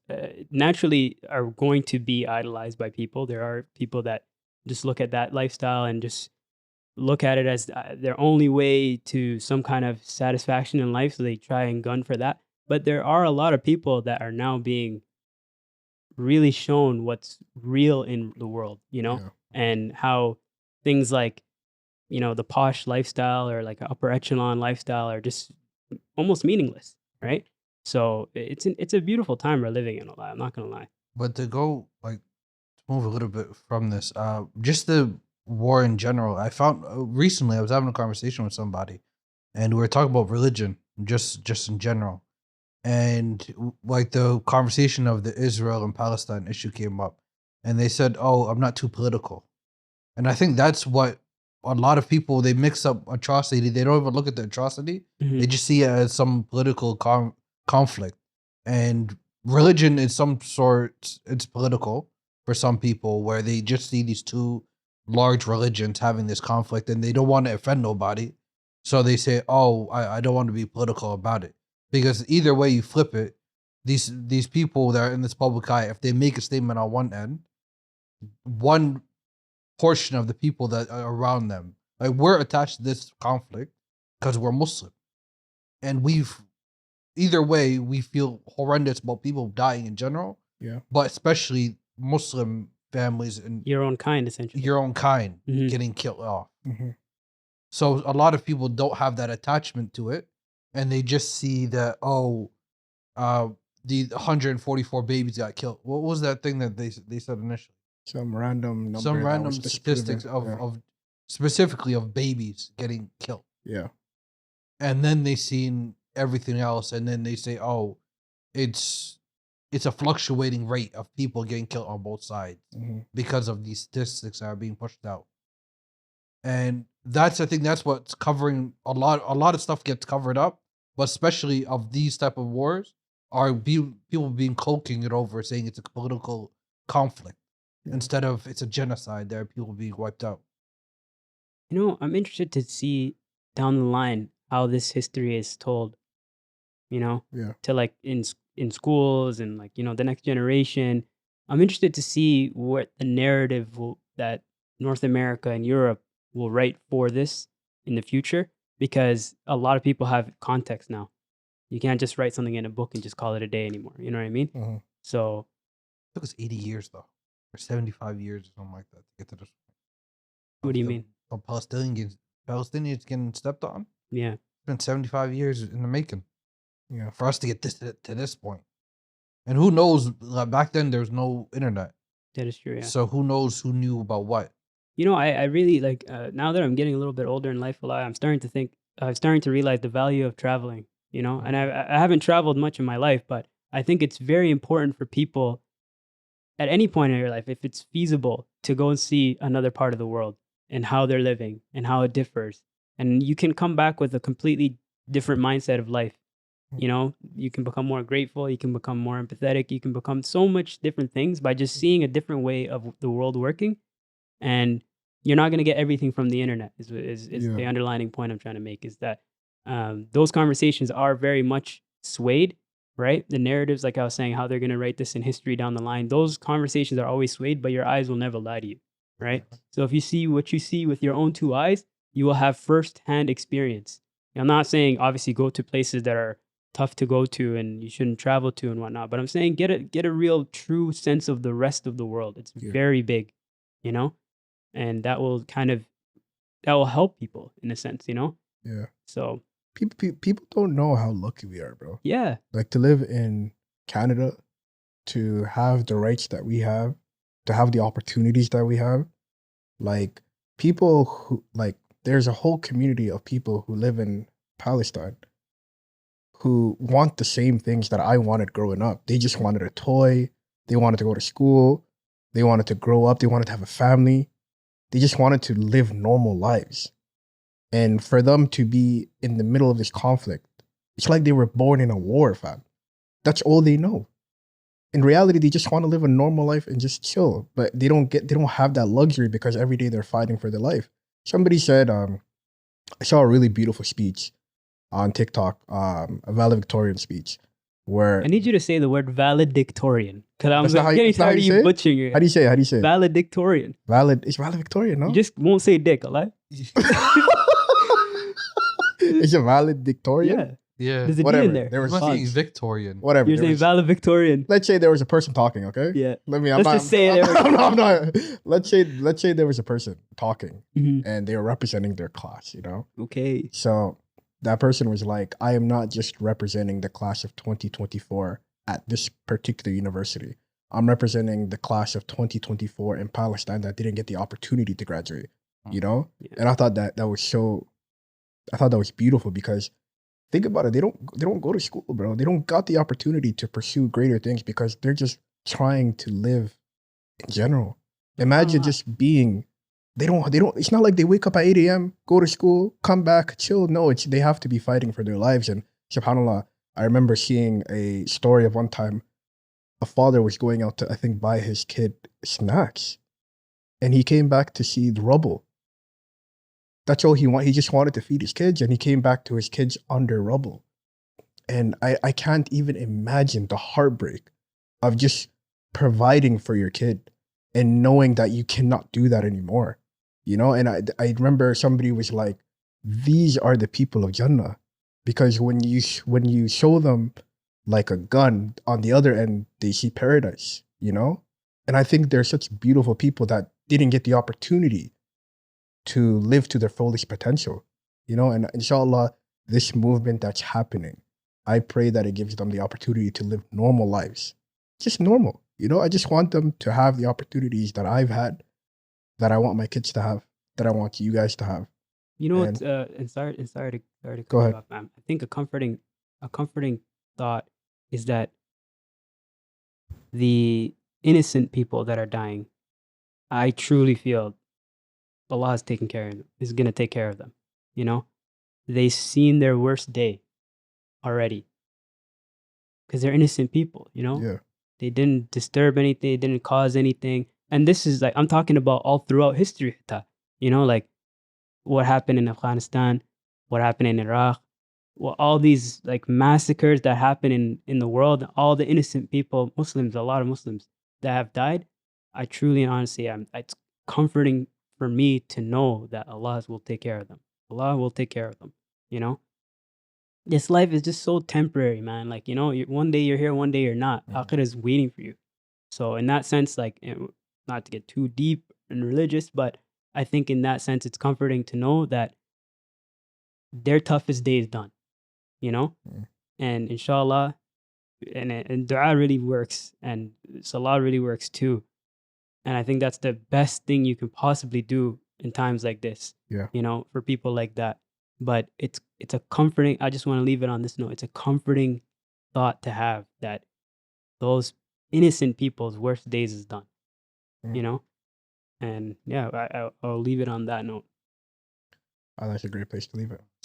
naturally are going to be idolized by people. There are people that just look at that lifestyle and just look at it as their only way to some kind of satisfaction in life, so they try and gun for that. But there are a lot of people that are now being really shown what's real in the world,
Yeah.
and how things like, the posh lifestyle or like an upper echelon lifestyle are just almost meaningless, right? So it's a beautiful time we're living in. I'm not gonna lie.
But to go like to move a little bit from this, just the war in general. I found recently I was having a conversation with somebody, and we were talking about religion, just in general, and like the conversation of the Israel and Palestine issue came up, and they said, "Oh, I'm not too political," and I think that's what a lot of people, they mix up atrocity. They don't even look at the atrocity; they just see it as some political conflict, and religion is some sort. It's political for some people, where they just see these two large religions having this conflict, and they don't want to offend nobody, so they say, "Oh, I don't want to be political about it." Because either way you flip it, these people that are in this public eye, if they make a statement on one end, one portion of the people that are around them, like, we're attached to this conflict because we're Muslim, and either way we feel horrendous about people dying in general,
Yeah.
but especially Muslim families and
Your own kind, essentially.
your own kind getting killed off. So a lot of people don't have that attachment to it, and they just see that, the 144 babies got killed. What was that thing that they said initially?
Some random number.
Some
that
random
was disproven.
statistics of specifically of babies getting killed.
Yeah.
And then they seen everything else, and then they say, "Oh, it's a fluctuating rate of people getting killed on both sides because of these statistics that are being pushed out." And I think that's what's covering a lot of stuff gets covered up, but especially of these type of wars are people being cloaking it over, saying it's a political conflict instead of it's a genocide. There are people being wiped out.
I'm interested to see down the line how this history is told,
Yeah.
to like in schools and like, the next generation. I'm interested to see what the narrative that North America and Europe will write for this in the future, because a lot of people have context now. You can't just write something in a book and just call it a day anymore. You know what I mean? So
It took us 80 years though, or 75 years or something like that to get to this.
what do you mean?
Of Palestinians getting stepped on.
Yeah.
It's been 75 years in the making.
Yeah.
For us to get to this point. And who knows, back then there was no internet.
That is true, yeah.
So who knows who knew about what?
I really like, now that I'm getting a little bit older in life, I'm starting to realize the value of traveling, and I haven't traveled much in my life, but I think it's very important for people at any point in your life, if it's feasible, to go and see another part of the world and how they're living and how it differs. And you can come back with a completely different mindset of life. You can become more grateful, you can become more empathetic, you can become so much different things by just seeing a different way of the world working. And you're not going to get everything from the internet is the underlining point I'm trying to make, is that those conversations are very much swayed, right? The narratives, like I was saying, how they're going to write this in history down the line, those conversations are always swayed, but your eyes will never lie to you, right? So if you see what you see with your own two eyes, you will have firsthand experience. I'm not saying obviously go to places that are tough to go to and you shouldn't travel to and whatnot, but I'm saying get a real true sense of the rest of the world. It's very big, and that will help people in a sense,
Yeah.
So
people don't know how lucky we are, bro.
yeah,
Like, to live in Canada, to have the rights that we have, to have the opportunities that we have. Like, people who, like, there's a whole community of people who live in Palestine who want the same things that I wanted growing up. They just wanted a toy. They wanted to go to school. They wanted to grow up. They wanted to have a family. They just wanted to live normal lives. And for them to be in the middle of this conflict, it's like they were born in a war, fam. That's all they know. In reality, they just want to live a normal life and just chill. But they don't have that luxury because every day they're fighting for their life. Somebody said, I saw a really beautiful speech on TikTok, a valedictorian speech, where
I need you to say the word valedictorian because
That's not how
I'm
you-
getting
that's not how
tired of
you say
you
it?
butchering it.
how do you say it? How do you say it?
Valedictorian.
It's valedictorian, no?
You just won't say dick, alright?
It's a valedictorian?
Yeah.
Yeah.
There's a D
Whatever.
in there.
There was
Must be
Pause.
Victorian.
Whatever.
You're
there
saying
was-
valedictorian.
let's say there was a person talking, okay?
Yeah.
I'm
Let's
not,
just say it.
I'm not. Let's say there was a person talking
Mhm.
and they were representing their class, you know?
Okay.
So that person was like, I am not just representing the class of 2024 at this particular university. I'm representing the class of 2024 in Palestine that didn't get the opportunity to graduate, you know?
Yeah.
And I thought that was beautiful because think about it. They don't go to school, bro. They don't got the opportunity to pursue greater things because they're just trying to live in general. Imagine just being they don't it's not like they wake up at 8 a.m., go to school, come back, chill. No, they have to be fighting for their lives. And subhanAllah, I remember seeing a story of one time a father was going out to, I think, buy his kid snacks. And he came back to see the rubble. That's all he wanted. He just wanted to feed his kids, and he came back to his kids under rubble. And I can't even imagine the heartbreak of just providing for your kid and knowing that you cannot do that anymore. You know, and I remember somebody was like, these are the people of Jannah. Because when you show them like a gun, on the other end, they see paradise, you know? And I think they're such beautiful people that didn't get the opportunity to live to their fullest potential, you know? And inshallah, this movement that's happening, I pray that it gives them the opportunity to live normal lives. Just normal, you know? I just want them to have the opportunities that I've had, that I want my kids to have, that I want you guys to have.
You know
And-
what? And sorry to
Go
cut you
ahead.
off, man. I think a comforting thought is that the innocent people that are dying, I truly feel Allah is taking care of them. Is gonna take care of them. You know, they've seen their worst day already because they're innocent people. You know,
Yeah.
they didn't disturb anything, they didn't cause anything, and this is like I'm talking about all throughout history. You know, like what happened in Afghanistan, what happened in Iraq, well, all these like massacres that happen in the world, all the innocent people, Muslims, a lot of Muslims that have died. I truly and honestly, it's comforting for me to know that Allah will take care of them. Allah will take care of them. You know, this life is just so temporary, man. Like, you know, one day you're here, one day you're not.
Mhm.
Akhirah is waiting for you. So in that sense, like, not to get too deep and religious, but I think in that sense, it's comforting to know that their toughest day is done, you know?
Mm.
And inshallah, and dua really works, and salah really works too. And I think that's the best thing you can possibly do in times like this,
Yeah.
you know, for people like that. But it's a comforting, I just want to leave it on this note. It's a comforting thought to have that those innocent people's worst days is done,
Mm.
you know? And yeah, I'll leave it on that note.
Oh, that's a great place to leave it.